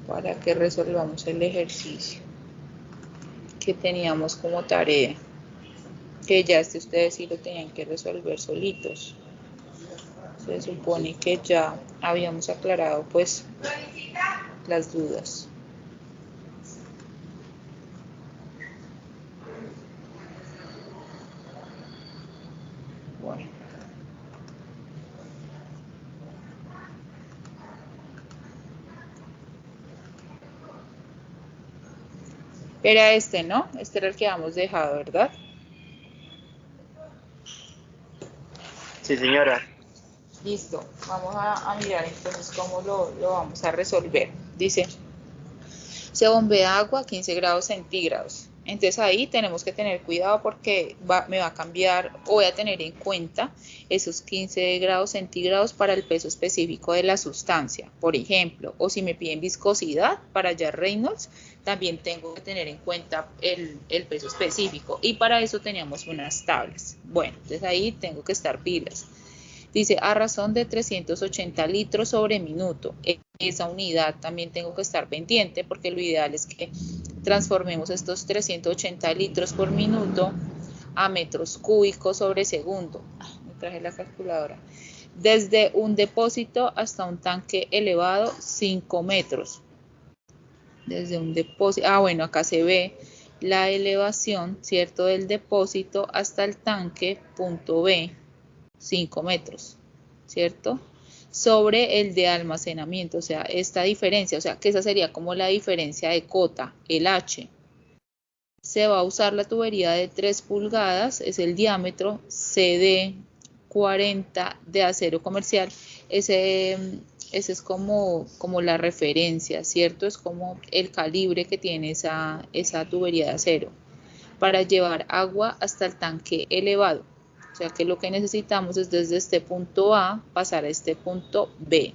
para que resolvamos el ejercicio que teníamos como tarea, que ya ustedes sí lo tenían que resolver solitos. Se supone que ya habíamos aclarado pues las dudas. Bueno. Era este, ¿no? Este era el que habíamos dejado, ¿verdad? Sí, señora. Listo. Vamos a mirar entonces cómo lo vamos a resolver. Dice, se bombea agua a 15 grados centígrados. Entonces ahí tenemos que tener cuidado porque me va a cambiar o voy a tener en cuenta esos 15 grados centígrados para el peso específico de la sustancia, por ejemplo, o si me piden viscosidad para hallar Reynolds, también tengo que tener en cuenta el peso específico y para eso teníamos unas tablas. Bueno, entonces ahí tengo que estar pilas. Dice, a razón de 380 litros sobre minuto. Esa unidad también tengo que estar pendiente porque lo ideal es que transformemos estos 380 litros por minuto a metros cúbicos sobre segundo. Me traje la calculadora. Desde un depósito hasta un tanque elevado 5 metros. Desde un depósito, bueno, acá se ve la elevación, ¿cierto? Del depósito hasta el tanque, punto B, 5 metros, ¿cierto? Sobre el de almacenamiento, o sea, esta diferencia, o sea, que esa sería como la diferencia de cota, el H. Se va a usar la tubería de 3 pulgadas, es el diámetro, CD 40 de acero comercial, ese es como la referencia, ¿cierto? Es como el calibre que tiene esa tubería de acero para llevar agua hasta el tanque elevado. O sea que lo que necesitamos es desde este punto A pasar a este punto B.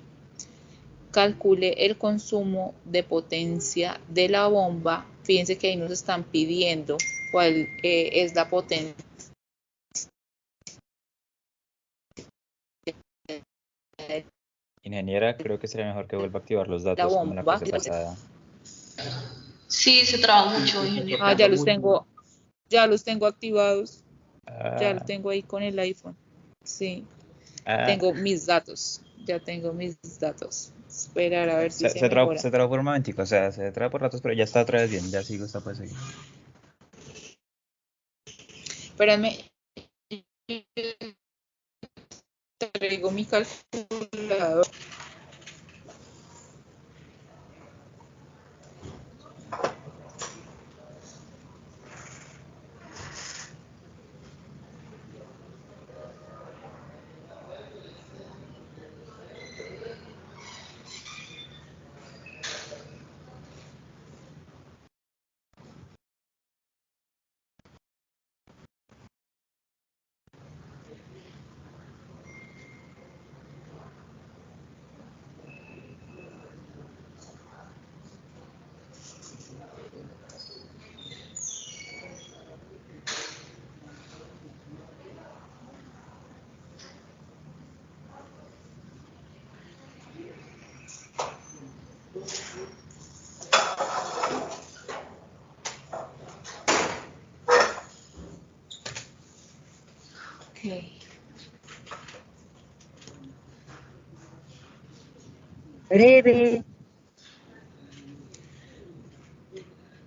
Calcule el consumo de potencia de la bomba. Fíjense que ahí nos están pidiendo cuál es la potencia. Ingeniera, creo que sería mejor que vuelva a activar los La datos como en la bomba. clase pasada. Sí, se traba mucho, ingeniero. Ya los tengo activados. Ya lo Ah, tengo ahí con el iPhone. Sí. ah, Tengo mis datos. Ya tengo mis datos. Esperar a ver si se mejora. se trabó por un momentico, o sea, se traba por ratos, pero ya está otra vez bien, ya sigo, está para seguir. Espérenme. Traigo mi calculador. Okay. Breve.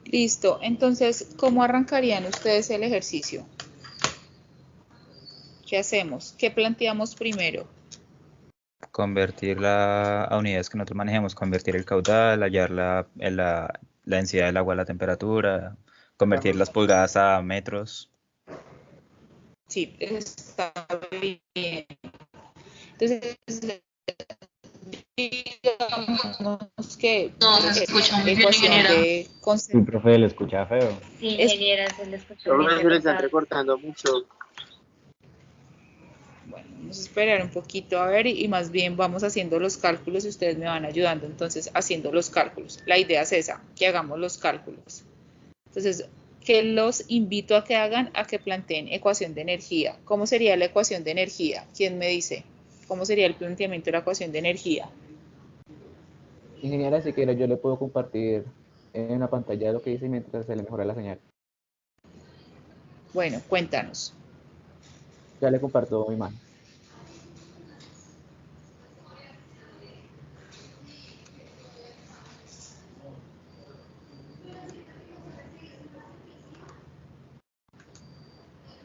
Listo. Entonces, ¿cómo arrancarían ustedes el ejercicio? ¿Qué hacemos? ¿Qué planteamos primero? Convertirla a unidades que nosotros manejemos, convertir el caudal, hallar la densidad del agua a la temperatura, convertir las pulgadas a metros. Sí, está bien. Entonces, digamos que No, se escucha muy bien, ecuación ingeniera. de Sí, profe, le escucha feo. Sí, ingeniera, se le escuchó bien Se le está recortado. entrecortando mucho. Bueno, vamos a esperar un poquito a ver y más bien vamos haciendo los cálculos y ustedes me van ayudando entonces haciendo los cálculos. La idea es esa, que hagamos los cálculos. Entonces, que los invito a que hagan, a que planteen ecuación de energía. ¿Cómo sería la ecuación de energía? ¿Quién me dice? ¿Cómo sería el planteamiento de la ecuación de energía? Ingeniera, si quiere, yo le puedo compartir en la pantalla lo que dice mientras se le mejora la señal. Bueno, cuéntanos. Ya le comparto mi imagen.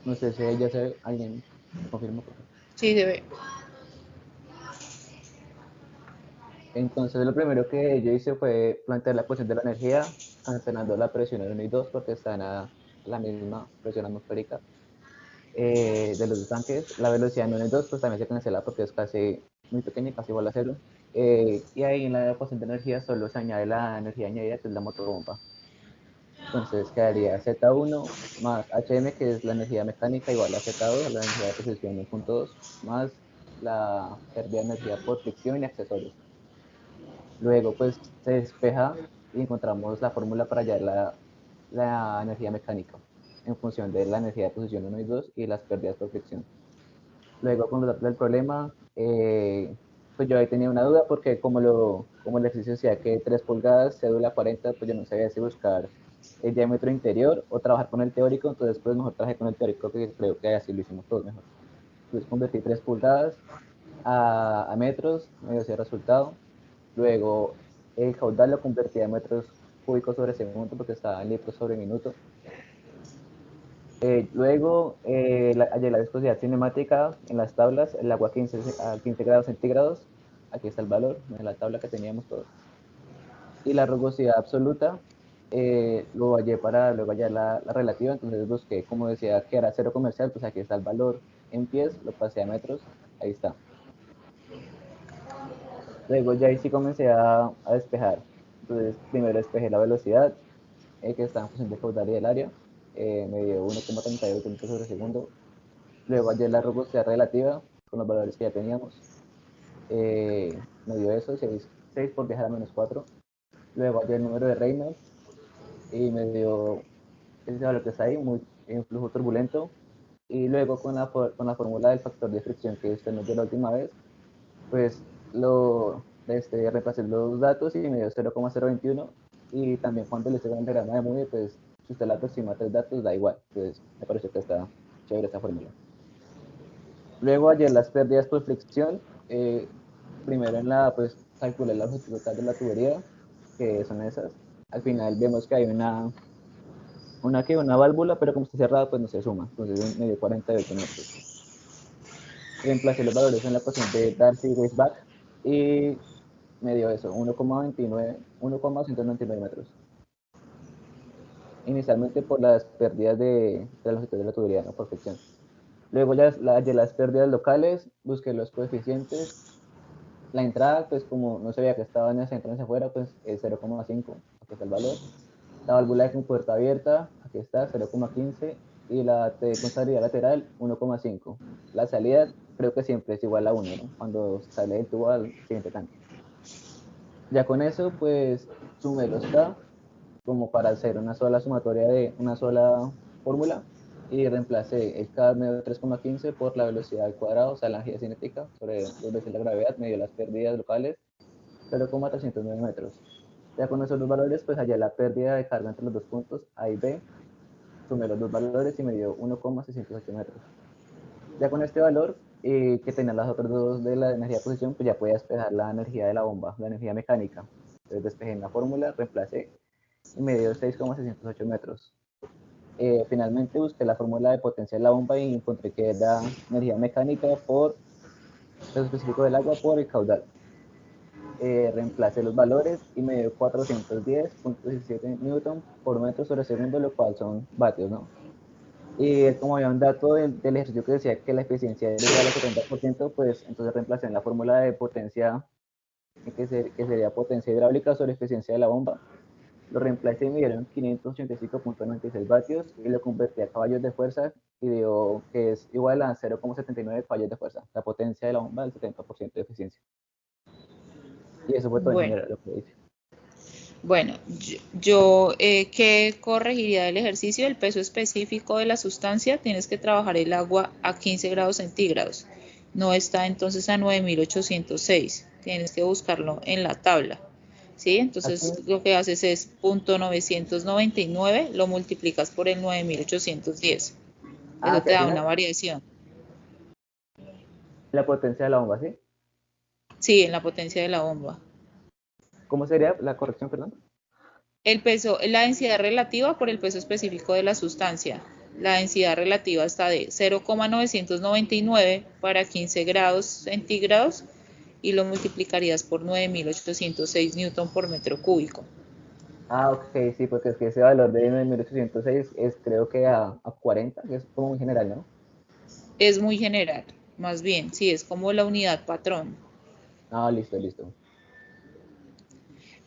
No sé si ya se ve, alguien me confirma, por favor. Sí, se ve. Entonces, lo primero que yo hice fue plantear la ecuación de la energía, cancelando la presión en 1 y 2 porque están a la misma presión atmosférica de los dos tanques. La velocidad en 1 y 2 pues también se cancela porque es casi muy pequeña, casi igual a cero. Y ahí en la ecuación de energía solo se añade la energía añadida, que es la motobomba. Entonces quedaría Z1 más HM, que es la energía mecánica, igual a Z2, la energía de posición 1.2, más la pérdida de energía por fricción y accesorios. Luego, pues se despeja y encontramos la fórmula para hallar la energía mecánica en función de la energía de posición 1 y 2 y las pérdidas por fricción. Luego, con los datos del problema, pues yo ahí tenía una duda porque como el ejercicio decía que 3 pulgadas, cédula 40, pues yo no sabía si buscar el diámetro interior o trabajar con el teórico, entonces pues mejor trabajé con el teórico, que creo que así lo hicimos todos mejor. Entonces convertí 3 pulgadas a metros, me dio ese resultado. Luego el caudal lo convertí a metros cúbicos sobre segundo porque estaba en litros sobre minuto. Luego hallé la viscosidad cinemática en las tablas, el agua a 15 grados centígrados, aquí está el valor en la tabla que teníamos todos. Y la rugosidad absoluta lo hallé para luego hallar la relativa, entonces busqué, como decía, que era cero comercial, pues aquí está el valor en pies, lo pasé a metros, ahí está. Luego ya ahí sí comencé a despejar. Entonces primero despejé la velocidad, que está en función de caudal y del área, me dio 1,38 metros sobre segundo. Luego hallé la rugosidad relativa con los valores que ya teníamos. Me dio eso, 6 por viajar a -4. Luego hallé el número de Reynolds y me dio ese valor que está ahí, en flujo turbulento. Y luego con la fórmula del factor de fricción que usted nos dio la última vez, pues reemplacé los datos y me dio 0,021. Y también cuando le hice el diagrama de Moody, pues si usted la aproxima a 3 datos, da igual. Entonces me pareció que está chévere esta fórmula. Luego hallé las pérdidas por fricción. Primero pues calculé la longitud total de la tubería, que son esas. Al final vemos que hay una válvula, pero como está cerrada, pues no se suma. Entonces me dio 48 metros. Reemplacé los valores en la ecuación de Darcy y Weisbach y me dio eso, 1,199 metros. Inicialmente por las pérdidas de la longitud de la tubería, no por fricción. Luego de las pérdidas locales, busqué los coeficientes. La entrada, pues como no sabía que estaba en el centro hacia afuera, pues es 0,5, aquí está el valor. La válvula con puerta abierta, aquí está, 0,15. Y la con salida lateral, 1,5. La salida creo que siempre es igual a 1, ¿no? Cuando sale del tubo al siguiente tanque. Ya con eso, pues sumé los K como para hacer una sola sumatoria de una sola fórmula y reemplacé el K medio 3,15 por la velocidad al cuadrado, o sea, la energía cinética sobre 2 veces la gravedad, medio las pérdidas locales, 0,309 metros. Ya con esos dos valores, pues hallé la pérdida de carga entre los dos puntos A y B, sumé los dos valores y me dio 1,608 metros. Ya con este valor, que tenía las otras dos de la energía de posición, pues ya podía despejar la energía de la bomba, la energía mecánica. Entonces despejé en la fórmula, reemplacé y me dio 6,608 metros. Finalmente busqué la fórmula de potencia de la bomba y encontré que era energía mecánica por peso específico del agua por el caudal. Reemplacé los valores y me dio 410.17 newton por metro sobre segundo, lo cual son vatios, ¿no? Y como había un dato del ejercicio que decía que la eficiencia era igual al 70%, pues entonces reemplacé en la fórmula de potencia, que sería potencia hidráulica sobre eficiencia de la bomba. Lo reemplacé y me dieron 585.96 vatios y lo convertí a caballos de fuerza y dio que es igual a 0,79 caballos de fuerza, la potencia de la bomba del 70% de eficiencia. Y eso fue todo, Bueno, ingeniero, lo que hice. bueno, yo ¿qué corregiría del ejercicio? El peso específico de la sustancia, tienes que trabajar el agua a 15 grados centígrados. No está entonces a 9.806. Tienes que buscarlo en la tabla. ¿sí? Entonces Aquí, lo que haces es .999, lo multiplicas por el 9810. Eso que te al da una final, variación. la potencia de la bomba, ¿sí? Sí, en la potencia de la bomba. ¿Cómo sería la corrección, perdón? El peso, la densidad relativa por el peso específico de la sustancia. La densidad relativa está de 0,999 para 15 grados centígrados y lo multiplicarías por 9806 newton por metro cúbico. Ok, sí, porque es que ese valor de 1806 es creo que a 40, que es como muy general, ¿no? Es muy general, más bien, sí, es como la unidad patrón. Ah, listo, listo.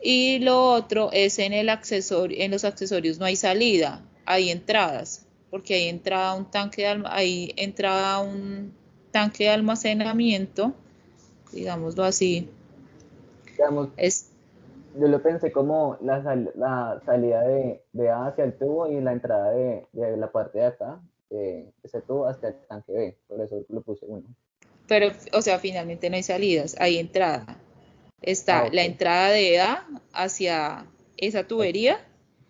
Y lo otro es en el accesorio, en los accesorios no hay salida, hay entradas, porque hay entrada a un tanque hay entrada a un tanque de almacenamiento, digámoslo así. Digamos, Es, yo lo pensé como la salida de A hacia el tubo y la entrada de la parte de acá, de ese tubo hasta el tanque B, por eso lo puse uno. pero, o sea, finalmente no hay salidas, hay entrada. Ah, Está ok, la entrada de A hacia esa tubería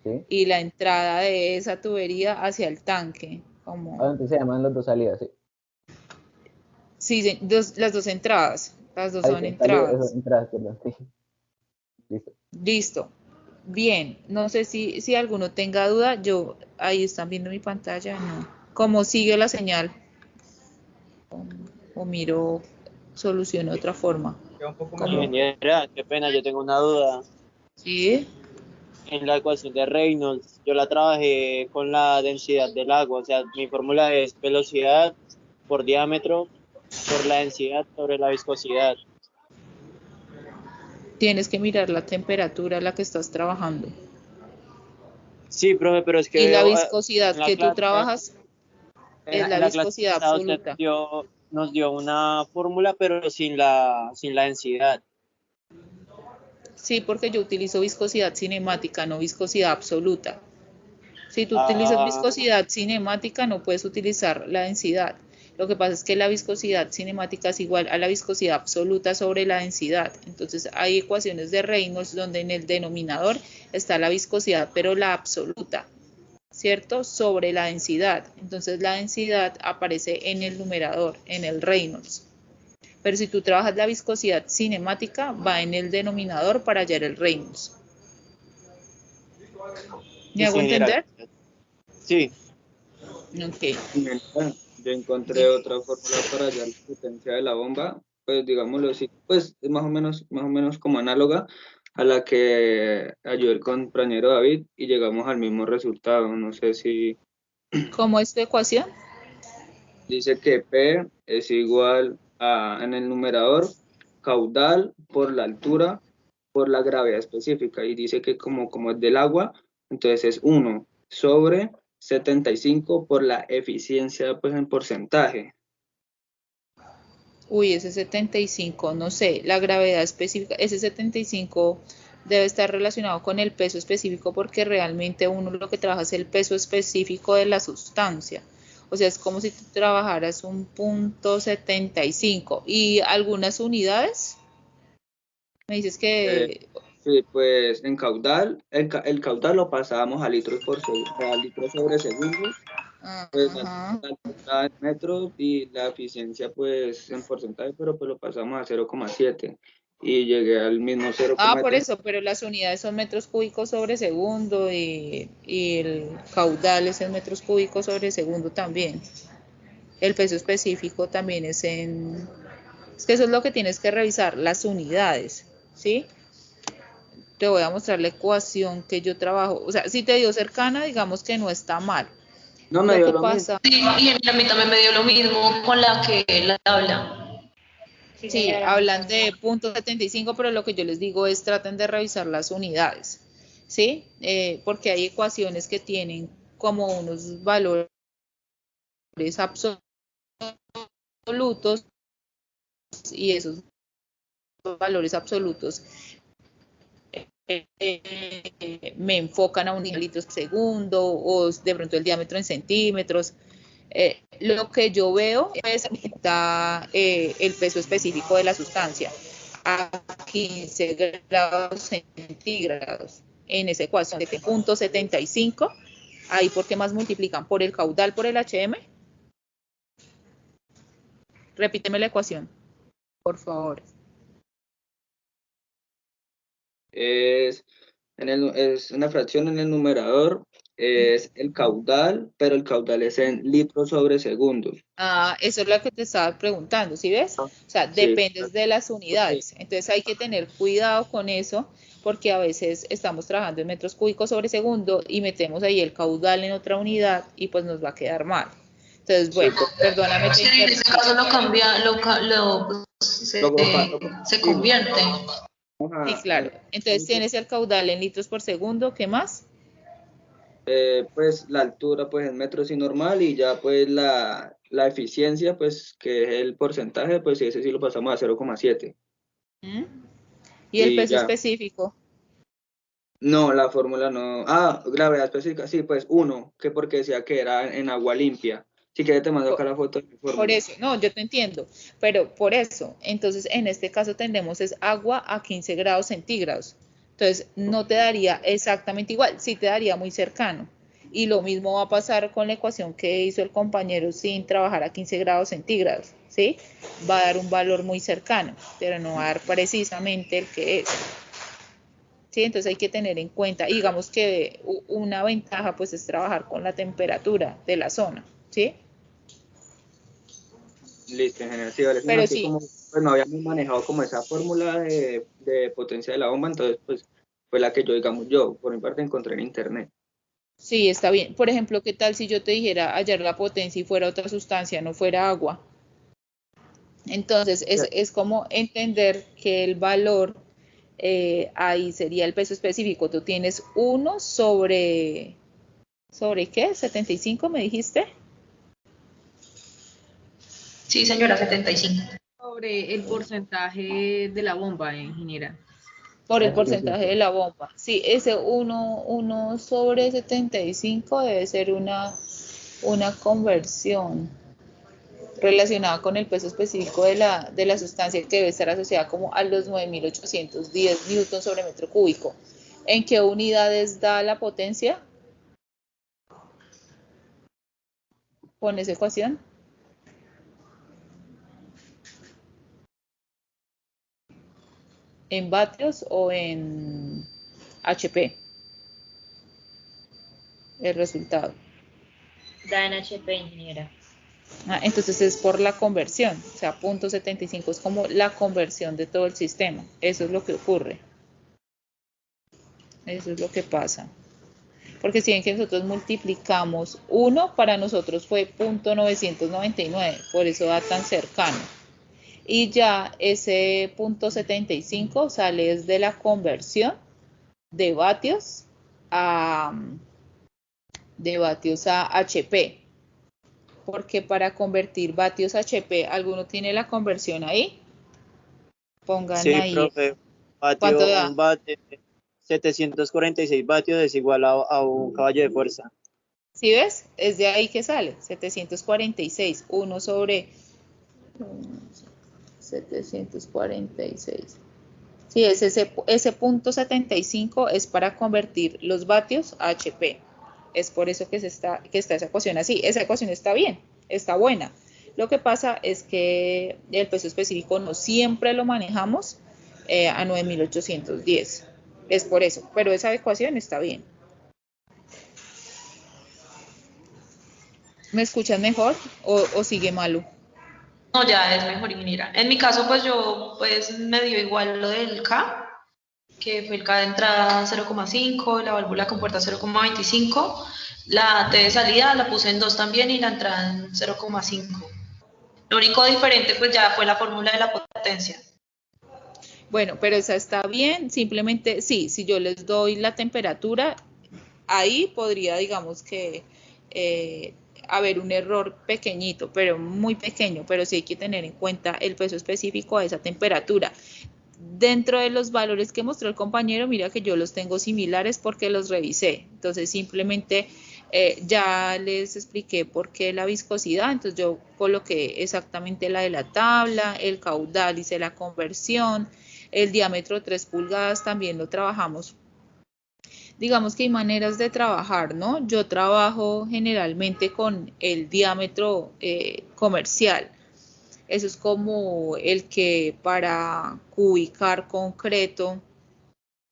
sí. y la entrada de esa tubería hacia el tanque, como, Ah, entonces se llaman las dos salidas, sí. sí, las dos entradas, las dos Ahí son está, salidas, eso, entradas. entradas, perdón, sí. Listo. Listo. Bien, no sé si alguno tenga duda, yo, ahí están viendo mi pantalla, no. ¿Cómo sigue la señal? O miro, soluciono de otra forma. ¿Cómo? Ingeniera, qué pena, yo tengo una duda. ¿Sí? En la ecuación de Reynolds, yo la trabajé con la densidad del agua, o sea, mi fórmula es velocidad por diámetro por la densidad sobre la viscosidad. Tienes que mirar la temperatura a la que estás trabajando. Sí, profe, pero es que Y la veo viscosidad en la que tú clase, trabajas es la en la clase viscosidad pasada usted absoluta. nos dio una fórmula, pero sin la densidad. Sí, porque yo utilizo viscosidad cinemática, no viscosidad absoluta. Si tú utilizas Ah, viscosidad cinemática, no puedes utilizar la densidad. Lo que pasa es que la viscosidad cinemática es igual a la viscosidad absoluta sobre la densidad. Entonces hay ecuaciones de Reynolds donde en el denominador está la viscosidad, pero la absoluta, ¿cierto? Sobre la densidad. Entonces la densidad aparece en el numerador, en el Reynolds. Pero si tú trabajas la viscosidad cinemática, va en el denominador para hallar el Reynolds. ¿Me listo, hago ingeniera, entender? gracias. Sí, Ok. Inventar. Yo encontré Dime. otra fórmula para hallar la potencia de la bomba, pues digámoslo así, pues es más o menos como análoga a la que halló el compañero David y llegamos al mismo resultado. No sé si ¿Cómo es tu ecuación? dice que P es igual a, en el numerador, caudal por la altura por la gravedad específica y dice que como es del agua, entonces es 1 sobre 75 por la eficiencia pues en porcentaje. Uy, ese 75, no sé, la gravedad específica, ese 75 debe estar relacionado con el peso específico porque realmente uno lo que trabaja es el peso específico de la sustancia. O sea, es como si tú trabajaras un punto 75 y algunas unidades. Me dices Eh, que, sí, pues en caudal, el caudal lo pasábamos a litros a litros sobre segundo, pues ajá. la altura en metros y la eficiencia pues en porcentaje, pero pues lo pasamos a 0,7 y llegué al mismo Ah, por 0,7. eso, pero las unidades son metros cúbicos sobre segundo y el caudal es en metros cúbicos sobre segundo también. El peso específico también es en... Es que eso es lo que tienes que revisar, las unidades, ¿sí? Te voy a mostrar la ecuación que yo trabajo. O sea, si te dio cercana, digamos que no está mal. No me Lo dio que lo mismo. pasa, Sí, y a mí también me dio lo mismo con la que la tabla. Sí, sí, señora, hablan muchas de gracias. .75, pero lo que yo les digo es traten de revisar las unidades, ¿sí? Porque hay ecuaciones que tienen como unos valores absolutos y esos valores absolutos me enfocan a un litro por segundo o de pronto el diámetro en centímetros. Lo que yo veo es el peso específico de la sustancia. 15 grados centígrados. En esa ecuación de 0.75, ahí ¿por qué más multiplican? ¿Por el caudal por el HM? Repíteme la ecuación, por favor. Es una fracción en el numerador, es el caudal, pero el caudal es en litros sobre segundos. Ah, eso es lo que te estaba preguntando, ¿sí ves? O sea, Sí. dependes de las unidades. Entonces hay que tener cuidado con eso, porque a veces estamos trabajando en metros cúbicos sobre segundo y metemos ahí el caudal en otra unidad y pues nos va a quedar mal. Entonces, bueno, perdóname. Sí, en ese caso lo cambia, se convierte. Sí, claro. Entonces tienes el caudal en litros por segundo, ¿qué más? Pues la altura pues en metros y normal, y ya pues la eficiencia pues que es el porcentaje, pues ese sí lo pasamos a 0,7. ¿Mm? ¿Y el Y peso ya. específico? No, la fórmula no. Ah, gravedad específica, sí, pues 1, que porque decía que era en agua limpia. Si quieres te mando acá la foto de la Por fórmula. eso, no, yo te entiendo, pero por eso, entonces en este caso tendremos es agua a 15 grados centígrados. Entonces no te daría exactamente igual, sí te daría muy cercano. Y lo mismo va a pasar con la ecuación que hizo el compañero sin trabajar a 15 grados centígrados, ¿sí? Va a dar un valor muy cercano, pero no va a dar precisamente el que es. Sí, entonces hay que tener en cuenta, y digamos que una ventaja pues es trabajar con la temperatura de la zona, ¿sí? Listo, ingeniero. Sí, vale, sino Pero aquí sí, como pues no habíamos manejado como esa fórmula de potencia de la bomba, entonces pues fue la que yo por mi parte encontré en internet. sí, está bien. Por ejemplo, ¿qué tal si yo te dijera hallar la potencia y fuera otra sustancia, no fuera agua? Entonces, es como entender que el valor ahí sería el peso específico. Tú tienes 1 ¿sobre qué? ¿75 me dijiste? Sí, señora, 75. Sobre el porcentaje de la bomba, ingeniera. Por el H25. porcentaje de la bomba. Sí, ese 1 sobre 75 debe ser una conversión relacionada con el peso específico de la sustancia, que debe estar asociada como a los 9.810 newtons sobre metro cúbico. ¿En qué unidades da la potencia? Con esa ecuación. ¿En vatios o en HP? El resultado. Da en HP, ingeniera. Entonces es por la conversión, o sea, 0.75 es como la conversión de todo el sistema. Eso es lo que ocurre. Eso es lo que pasa. Porque si ven que nosotros multiplicamos 1, para nosotros fue 0.999, por eso da tan cercano. Y ya ese 0.75 sale desde la conversión de vatios a HP. Porque para convertir vatios a HP, ¿alguno tiene la conversión ahí? Pongan Sí, ahí. profe, ¿Cuánto da? un vatio, 746 vatios es igual a un caballo de fuerza. ¿Sí ves? Es de ahí que sale, 746, 1 sobre 746. Sí, ese punto 75 es para convertir los vatios a HP. Es por eso que está esa ecuación así. Esa ecuación está bien, está buena. Lo que pasa es que el peso específico no siempre lo manejamos a 9.810. Es por eso, pero esa ecuación está bien. ¿Me escuchan mejor o sigue malo? No, ya es mejor, ingeniera. En mi caso, pues yo, pues me dio igual lo del K, que fue el K de entrada 0,5, la válvula compuerta 0,25, la T de salida la puse en 2 también y la entrada en 0,5. Lo único diferente pues ya fue la fórmula de la potencia. Bueno, pero esa está bien, simplemente sí, si yo les doy la temperatura, ahí podría, digamos que, haber un error pequeñito, pero muy pequeño, pero sí hay que tener en cuenta el peso específico a esa temperatura. Dentro de los valores que mostró el compañero, mira que yo los tengo similares porque los revisé. Entonces simplemente ya les expliqué por qué la viscosidad. Entonces yo coloqué exactamente la de la tabla, el caudal, hice la conversión, El diámetro 3 pulgadas también lo trabajamos. Digamos que hay maneras de trabajar, ¿no? Yo trabajo generalmente con el diámetro comercial. Eso es como el que para cubicar concreto,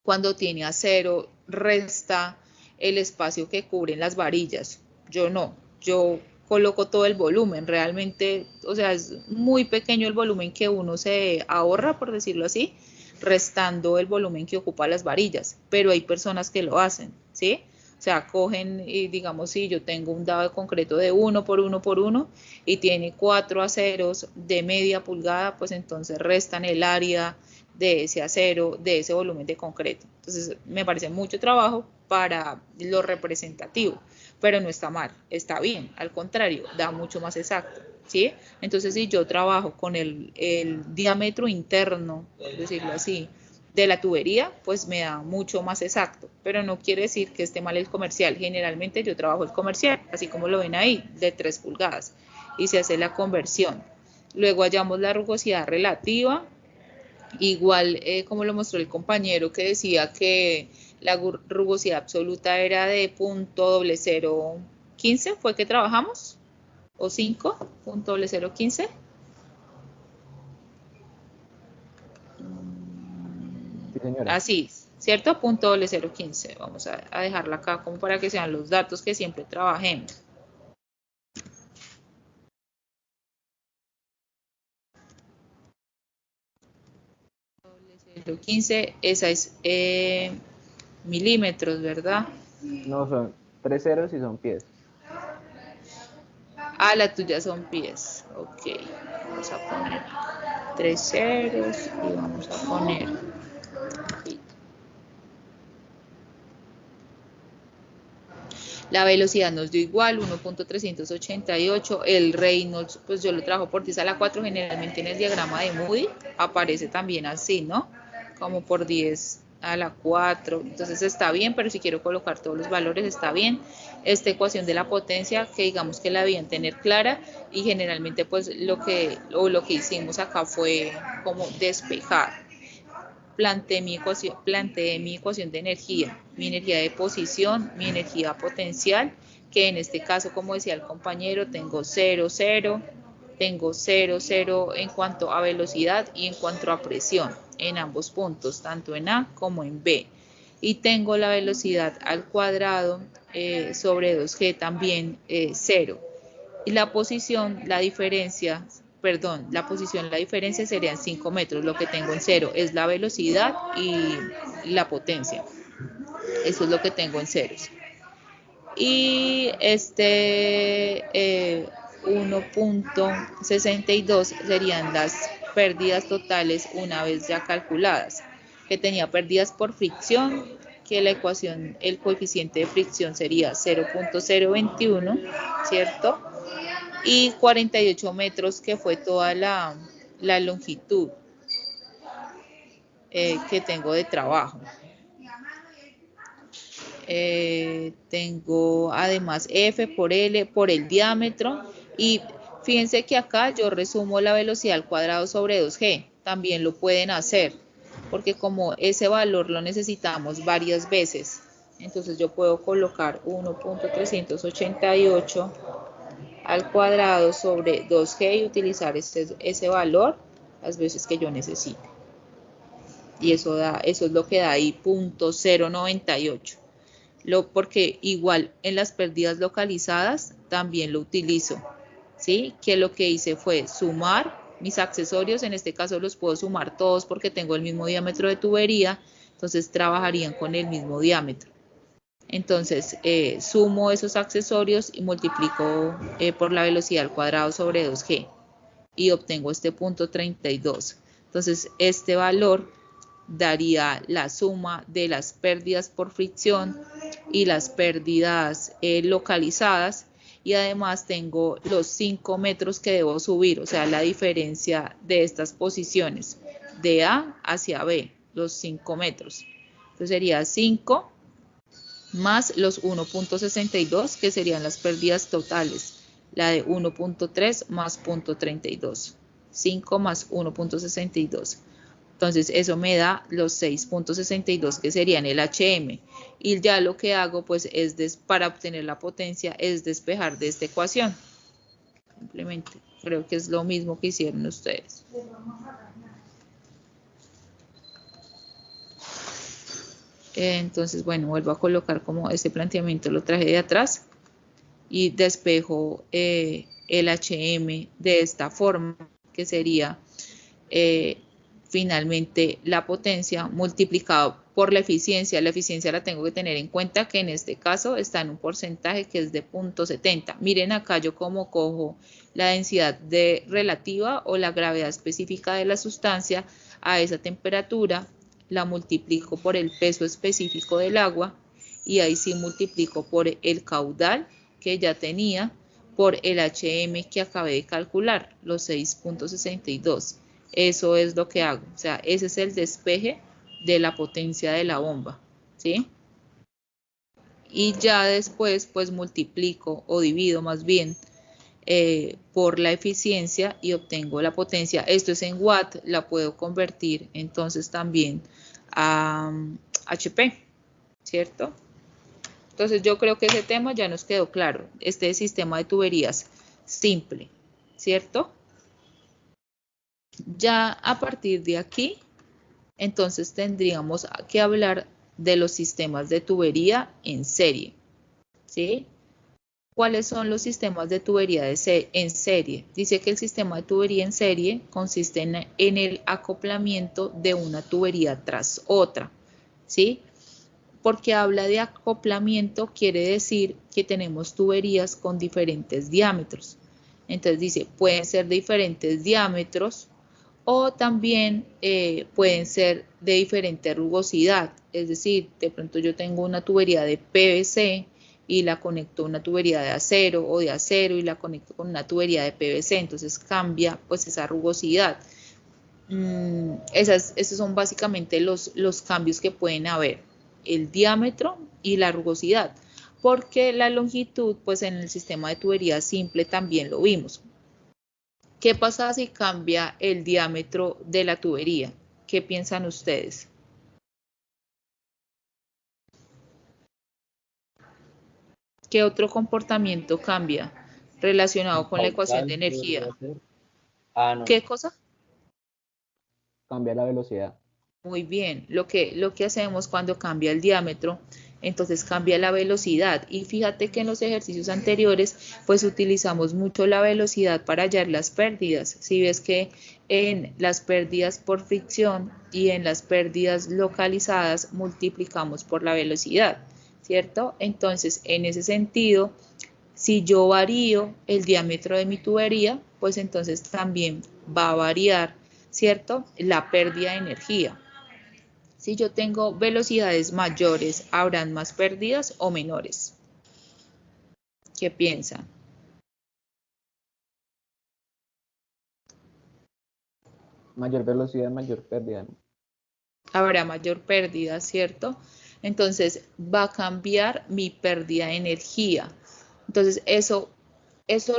cuando tiene acero, resta el espacio que cubren las varillas. Yo no, yo coloco todo el volumen, realmente, o sea, es muy pequeño el volumen que uno se ahorra, por decirlo así, restando el volumen que ocupa las varillas, pero hay personas que lo hacen, ¿sí? O sea, cogen y digamos, si yo tengo un dado de concreto de 1 por 1 por 1 y tiene 4 aceros de media pulgada, pues entonces restan el área de ese acero, de ese volumen de concreto. Entonces, me parece mucho trabajo para lo representativo, pero no está mal, está bien, al contrario, da mucho más exacto, ¿sí? Entonces, si yo trabajo con el diámetro interno, por decirlo así, de la tubería, pues me da mucho más exacto, pero no quiere decir que esté mal el comercial. Generalmente yo trabajo el comercial, así como lo ven ahí, de 3 pulgadas, y se hace la conversión. Luego hallamos la rugosidad relativa, igual como lo mostró el compañero que decía que la rugosidad absoluta era de .0015, ¿fue que trabajamos? ¿O 5? .0015. Sí, señora. Así, ¿cierto? .0015. Vamos a dejarla acá como para que sean los datos que siempre trabajemos. .0015, esa es milímetros, ¿verdad? No, son 3 ceros y son pies. Ah, la tuya son pies. Ok, vamos a poner 3 ceros y vamos a poner. La velocidad nos dio igual, 1.388. El Reynolds, pues yo lo trabajo por 10 a la 4. Generalmente en el diagrama de Moody aparece también así, ¿no? Como por 10 a la 4. Entonces está bien, pero si quiero colocar todos los valores está bien. Esta ecuación de la potencia, que digamos que la debían tener clara, y generalmente pues lo que hicimos acá fue como despejar. Planteé mi ecuación de energía, mi energía de posición, mi energía potencial, que en este caso, como decía el compañero, tengo 0, 0, tengo 0, 0 en cuanto a velocidad y en cuanto a presión en ambos puntos, tanto en A como en B. Y tengo la velocidad al cuadrado sobre 2G también 0. Y la posición, la diferencia serían 5 metros. Lo que tengo en 0 es la velocidad y la potencia. Eso es lo que tengo en ceros. Y 1.62 serían las pérdidas totales una vez ya calculadas. Que tenía pérdidas por fricción, que la ecuación, el coeficiente de fricción sería 0.021, ¿cierto? Y 48 metros, que fue toda la longitud que tengo de trabajo. Tengo además F por L por el diámetro, y fíjense que acá yo resumo la velocidad al cuadrado sobre 2G, también lo pueden hacer, porque como ese valor lo necesitamos varias veces, entonces yo puedo colocar 1.388 al cuadrado sobre 2G y utilizar ese valor las veces que yo necesite. Y eso es lo que da ahí .098. Porque igual en las pérdidas localizadas también lo utilizo, ¿sí? Que lo que hice fue sumar mis accesorios, en este caso los puedo sumar todos porque tengo el mismo diámetro de tubería, entonces trabajarían con el mismo diámetro. Entonces sumo esos accesorios y multiplico por la velocidad al cuadrado sobre 2G y obtengo este .32. Entonces este valor daría la suma de las pérdidas por fricción y las pérdidas localizadas, y además tengo los 5 metros que debo subir, o sea, la diferencia de estas posiciones de A hacia B, los 5 metros. Entonces sería 5 más los 1.62, que serían las pérdidas totales, la de 1.3 más .32, 5 más 1.62. Entonces eso me da los 6.62 que serían el HM. Y ya lo que hago pues es, para obtener la potencia, es despejar de esta ecuación. Simplemente creo que es lo mismo que hicieron ustedes. Entonces, bueno, vuelvo a colocar como este planteamiento, lo traje de atrás y despejo el HM de esta forma, que sería finalmente la potencia multiplicado por la eficiencia. La eficiencia la tengo que tener en cuenta que en este caso está en un porcentaje que es de 0.70. Miren acá yo como cojo la densidad de relativa o la gravedad específica de la sustancia a esa temperatura, la multiplico por el peso específico del agua y ahí sí multiplico por el caudal que ya tenía por el HM que acabé de calcular, los 6.62. Eso es lo que hago, o sea, ese es el despeje de la potencia de la bomba, ¿sí? Y ya después pues multiplico o divido más bien por la eficiencia y obtengo la potencia. Esto es en watt, la puedo convertir entonces también a HP, ¿cierto? Entonces yo creo que ese tema ya nos quedó claro. Este sistema de tuberías simple, ¿cierto? Ya a partir de aquí, entonces tendríamos que hablar de los sistemas de tubería en serie, ¿sí? ¿Cuáles son los sistemas de tubería en serie? Dice que el sistema de tubería en serie consiste en el acoplamiento de una tubería tras otra, ¿sí? Porque habla de acoplamiento, quiere decir que tenemos tuberías con diferentes diámetros. Entonces dice, pueden ser de diferentes diámetros o también pueden ser de diferente rugosidad. Es decir, de pronto yo tengo una tubería de PVC y la conecto a una tubería de acero o de acero y la conecto con una tubería de PVC. Entonces cambia pues esa rugosidad. Esos son básicamente los cambios que pueden haber, el diámetro y la rugosidad, porque la longitud pues en el sistema de tubería simple también lo vimos. ¿Qué pasa si cambia el diámetro de la tubería? ¿Qué piensan ustedes? ¿Qué otro comportamiento cambia relacionado con la ecuación de energía? No. ¿Qué cosa? Cambia la velocidad. Muy bien, lo que hacemos cuando cambia el diámetro, entonces cambia la velocidad. Y fíjate que en los ejercicios anteriores, pues utilizamos mucho la velocidad para hallar las pérdidas. Si ves que en las pérdidas por fricción y en las pérdidas localizadas multiplicamos por la velocidad, ¿cierto? Entonces, en ese sentido, si yo varío el diámetro de mi tubería, pues entonces también va a variar, ¿cierto?, la pérdida de energía. Si yo tengo velocidades mayores, ¿habrán más pérdidas o menores? ¿Qué piensan? Mayor velocidad, mayor pérdida, ¿no? Habrá mayor pérdida, ¿cierto? Entonces va a cambiar mi pérdida de energía. Entonces eso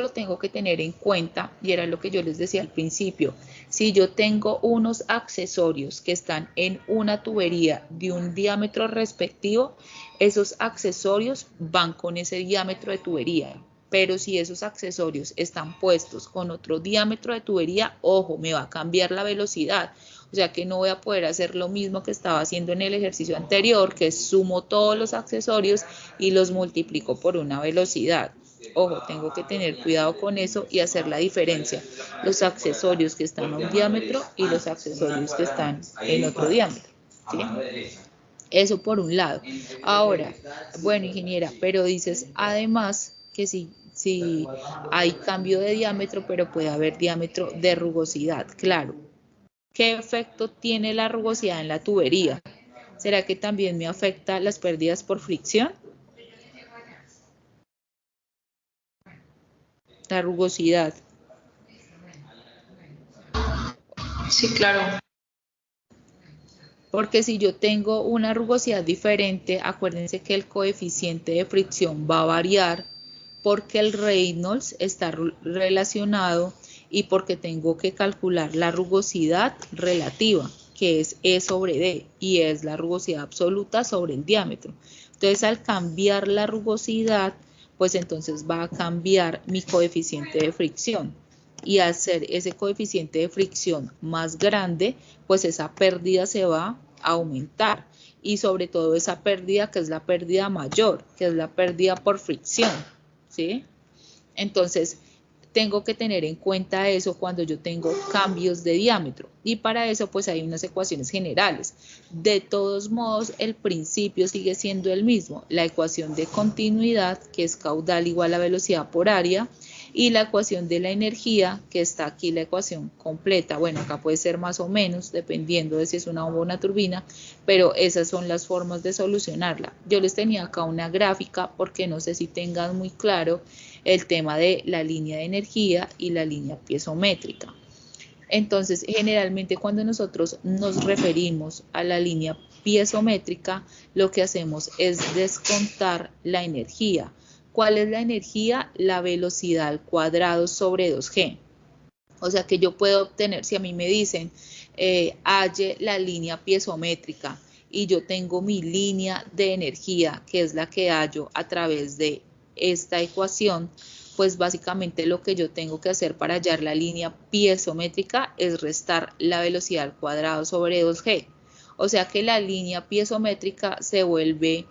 lo tengo que tener en cuenta y era lo que yo les decía al principio. Si yo tengo unos accesorios que están en una tubería de un diámetro respectivo, esos accesorios van con ese diámetro de tubería. Pero si esos accesorios están puestos con otro diámetro de tubería, ojo, me va a cambiar la velocidad. O sea que no voy a poder hacer lo mismo que estaba haciendo en el ejercicio anterior, que sumo todos los accesorios y los multiplico por una velocidad. Ojo, tengo que tener cuidado con eso y hacer la diferencia. Los accesorios que están a un diámetro y los accesorios que están en otro diámetro, ¿sí? Eso por un lado. Ahora, bueno, ingeniera, pero dices además que si hay cambio de diámetro, pero puede haber diámetro de rugosidad, claro. ¿Qué efecto tiene la rugosidad en la tubería? ¿Será que también me afecta las pérdidas por fricción? La rugosidad. Sí, claro. Porque si yo tengo una rugosidad diferente, acuérdense que el coeficiente de fricción va a variar porque el Reynolds está relacionado y porque tengo que calcular la rugosidad relativa. que es E sobre D, y es la rugosidad absoluta sobre el diámetro. Entonces, al cambiar la rugosidad, pues entonces va a cambiar mi coeficiente de fricción. Y al ser ese coeficiente de fricción más grande, pues esa pérdida se va a aumentar. Y sobre todo esa pérdida, que es la pérdida mayor, que es la pérdida por fricción, ¿sí? Entonces, tengo que tener en cuenta eso cuando yo tengo cambios de diámetro. Y para eso, pues hay unas ecuaciones generales. De todos modos, el principio sigue siendo el mismo. La ecuación de continuidad, que es caudal igual a velocidad por área, y la ecuación de la energía, que está aquí la ecuación completa. Bueno, acá puede ser más o menos, dependiendo de si es una bomba o una turbina, pero esas son las formas de solucionarla. Yo les tenía acá una gráfica porque no sé si tengan muy claro el tema de la línea de energía y la línea piezométrica. Entonces, generalmente cuando nosotros nos referimos a la línea piezométrica, lo que hacemos es descontar la energía. ¿Cuál es la energía? La velocidad al cuadrado sobre 2G. O sea que yo puedo obtener, si a mí me dicen, halle la línea piezométrica y yo tengo mi línea de energía, que es la que hallo a través de esta ecuación, pues básicamente lo que yo tengo que hacer para hallar la línea piezométrica es restar la velocidad al cuadrado sobre 2G. O sea que la línea piezométrica se vuelve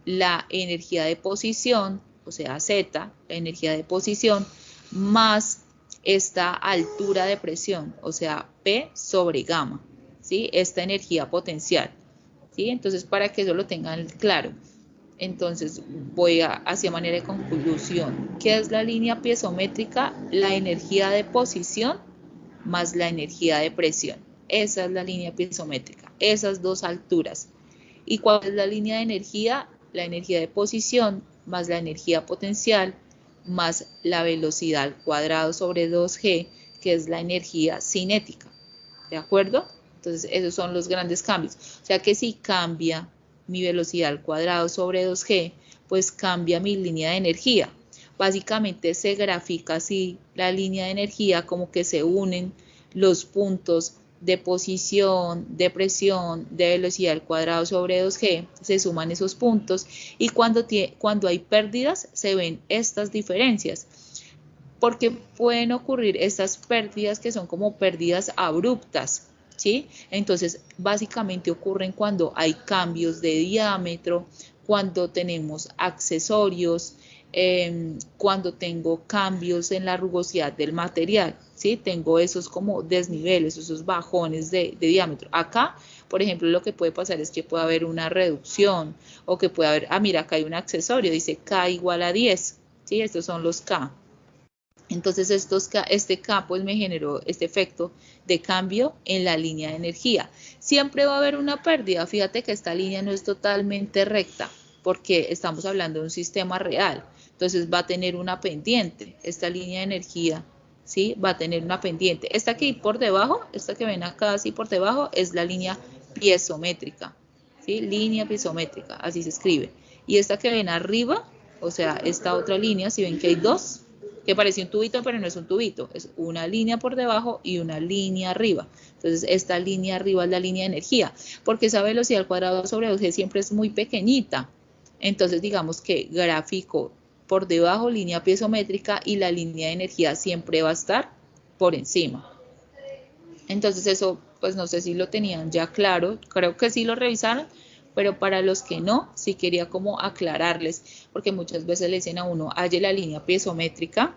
la energía de posición, o sea, Z, la energía de posición, más esta altura de presión, o sea, P sobre gamma, ¿sí? Esta energía potencial, ¿sí? Entonces, para que eso lo tengan claro. Entonces, voy hacia manera de conclusión. ¿Qué es la línea piezométrica? La energía de posición más la energía de presión. Esa es la línea piezométrica, esas dos alturas. ¿Y cuál es la línea de energía? La energía de posición más la energía potencial más la velocidad al cuadrado sobre 2G, que es la energía cinética. ¿De acuerdo? Entonces, esos son los grandes cambios. O sea que si cambia mi velocidad al cuadrado sobre 2G, pues cambia mi línea de energía. Básicamente se grafica así la línea de energía, como que se unen los puntos de posición, de presión, de velocidad al cuadrado sobre 2G, se suman esos puntos y cuando hay pérdidas se ven estas diferencias, porque pueden ocurrir estas pérdidas que son como pérdidas abruptas, ¿sí? Entonces, básicamente ocurren cuando hay cambios de diámetro, cuando tenemos accesorios, cuando tengo cambios en la rugosidad del material, ¿sí? Tengo esos como desniveles, esos bajones de diámetro. Acá, por ejemplo, lo que puede pasar es que puede haber una reducción o que puede haber, mira, acá hay un accesorio, dice K igual a 10, ¿sí? Estos son los K. Entonces, este K pues me generó este efecto de cambio en la línea de energía. Siempre va a haber una pérdida. Fíjate que esta línea no es totalmente recta porque estamos hablando de un sistema real. Entonces va a tener una pendiente. Esta línea de energía, ¿sí? Va a tener una pendiente. Esta aquí por debajo, esta que ven acá así por debajo, es la línea piezométrica, ¿sí? Línea piezométrica, así se escribe. Y esta que ven arriba, o sea, esta otra línea, si ven que hay dos, que parece un tubito, pero no es un tubito, es una línea por debajo y una línea arriba. Entonces, esta línea arriba es la línea de energía, porque esa velocidad al cuadrado sobre 2G siempre es muy pequeñita. Entonces, digamos que gráfico por debajo, línea piezométrica, y la línea de energía siempre va a estar por encima. Entonces, eso, pues no sé si lo tenían ya claro, creo que sí lo revisaron, pero para los que no, sí quería como aclararles, porque muchas veces le dicen a uno, halle la línea piezométrica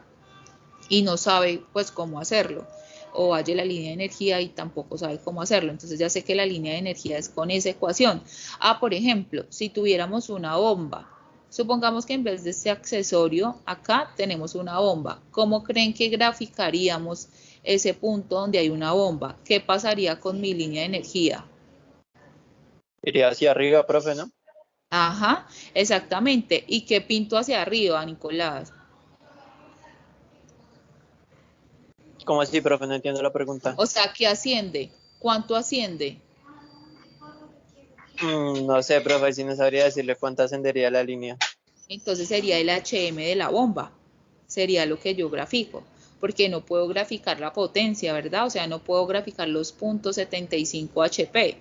y no sabe pues cómo hacerlo, o halle la línea de energía y tampoco sabe cómo hacerlo. Entonces ya sé que la línea de energía es con esa ecuación. Por ejemplo, si tuviéramos una bomba, supongamos que en vez de este accesorio, acá tenemos una bomba. ¿Cómo creen que graficaríamos ese punto donde hay una bomba? ¿Qué pasaría con mi línea de energía? Iría hacia arriba, profe, ¿no? Ajá, exactamente. ¿Y qué pinto hacia arriba, Nicolás? ¿Cómo así, profe? No entiendo la pregunta. O sea, ¿qué asciende? ¿Cuánto asciende? No sé, profe, si no sabría decirle cuánto ascendería la línea. Entonces sería el HM de la bomba. Sería lo que yo grafico. porque no puedo graficar la potencia, ¿verdad? O sea, no puedo graficar los puntos 75 HP.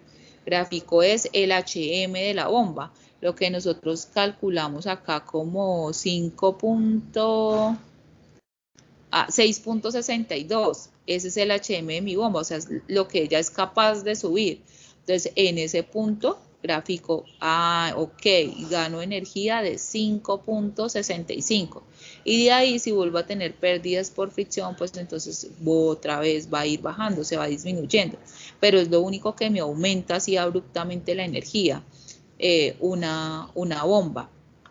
Gráfico es el HM de la bomba, lo que nosotros calculamos acá como 6.62. Ese es el HM de mi bomba, o sea, es lo que ella es capaz de subir. Entonces, en ese punto gráfico, ok, gano energía de 5.65. Y de ahí, si vuelvo a tener pérdidas por fricción, pues entonces otra vez va a ir bajando, se va disminuyendo. Pero es lo único que me aumenta así abruptamente la energía, una bomba,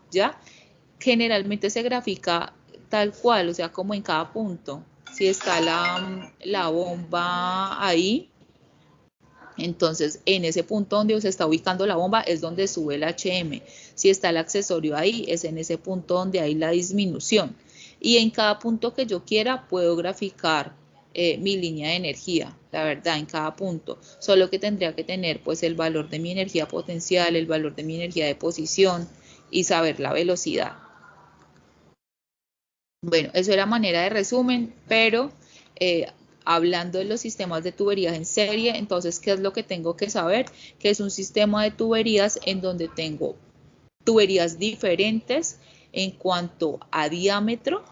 ¿ya? Generalmente se grafica tal cual, o sea, como en cada punto. Si está la bomba ahí, entonces en ese punto donde se está ubicando la bomba es donde sube el HM. Si está el accesorio ahí, es en ese punto donde hay la disminución. Y en cada punto que yo quiera puedo graficar mi línea de energía, la verdad, en cada punto. Solo que tendría que tener pues el valor de mi energía potencial, el valor de mi energía de posición y saber la velocidad. Bueno, eso era manera de resumen, pero hablando de los sistemas de tuberías en serie, entonces, ¿qué es lo que tengo que saber? Que es un sistema de tuberías en donde tengo tuberías diferentes en cuanto a diámetro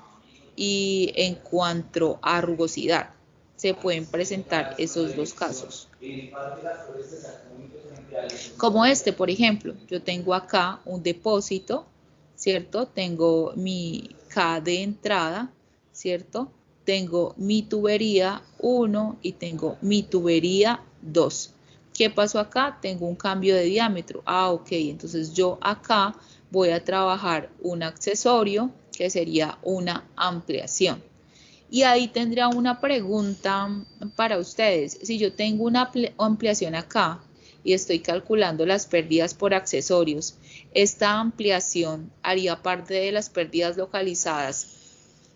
y en cuanto a rugosidad. Se pueden presentar esos dos casos. Como este, por ejemplo, yo tengo acá un depósito, ¿cierto? Tengo mi K de entrada, ¿cierto? Tengo mi tubería 1 y tengo mi tubería 2. ¿Qué pasó acá? Tengo un cambio de diámetro. Ok, entonces yo acá voy a trabajar un accesorio que sería una ampliación. Y ahí tendría una pregunta para ustedes. Si yo tengo una ampliación acá y estoy calculando las pérdidas por accesorios, ¿esta ampliación haría parte de las pérdidas localizadas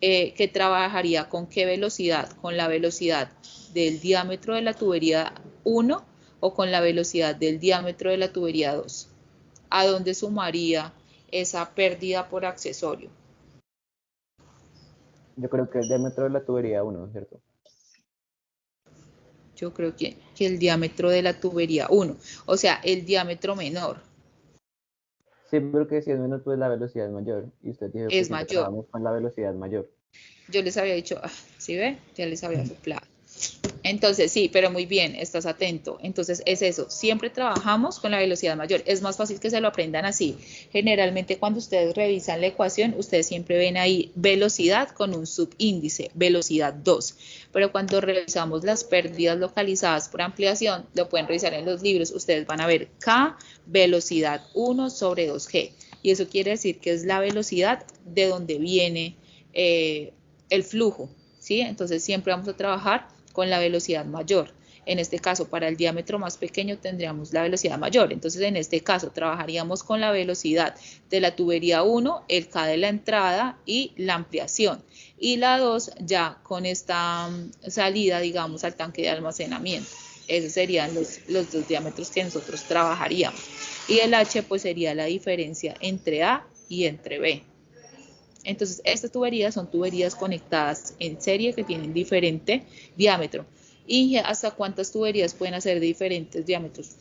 que trabajaría con qué velocidad? ¿Con la velocidad del diámetro de la tubería 1 o con la velocidad del diámetro de la tubería 2? ¿A dónde sumaría esa pérdida por accesorio? Yo creo que el diámetro de la tubería 1, ¿cierto? Yo creo que el diámetro de la tubería 1, o sea, el diámetro menor. Sí, porque si es menos, pues la velocidad es mayor. Y usted dijo que Es siempre mayor. trabajamos con la velocidad mayor. Yo les había dicho, ¿sí ve? Ya les había soplado. Entonces, sí, pero muy bien, estás atento. Entonces, es eso, siempre trabajamos con la velocidad mayor. Es más fácil que se lo aprendan así. Generalmente, cuando ustedes revisan la ecuación, ustedes siempre ven ahí velocidad con un subíndice, velocidad 2. Pero cuando revisamos las pérdidas localizadas por ampliación, lo pueden revisar en los libros, ustedes van a ver K, velocidad 1 sobre 2G. Y eso quiere decir que es la velocidad de donde viene el flujo, ¿sí? Entonces, siempre vamos a trabajar con la velocidad mayor. En este caso, para el diámetro más pequeño tendríamos la velocidad mayor. Entonces, en este caso, trabajaríamos con la velocidad de la tubería 1, el K de la entrada y la ampliación. Y la 2 ya con esta salida, digamos, al tanque de almacenamiento. Esos serían los dos diámetros que nosotros trabajaríamos. Y el H, pues, sería la diferencia entre A y entre B. Entonces, estas tuberías son tuberías conectadas en serie que tienen diferente diámetro. ¿Y hasta cuántas tuberías pueden hacer de diferentes diámetros?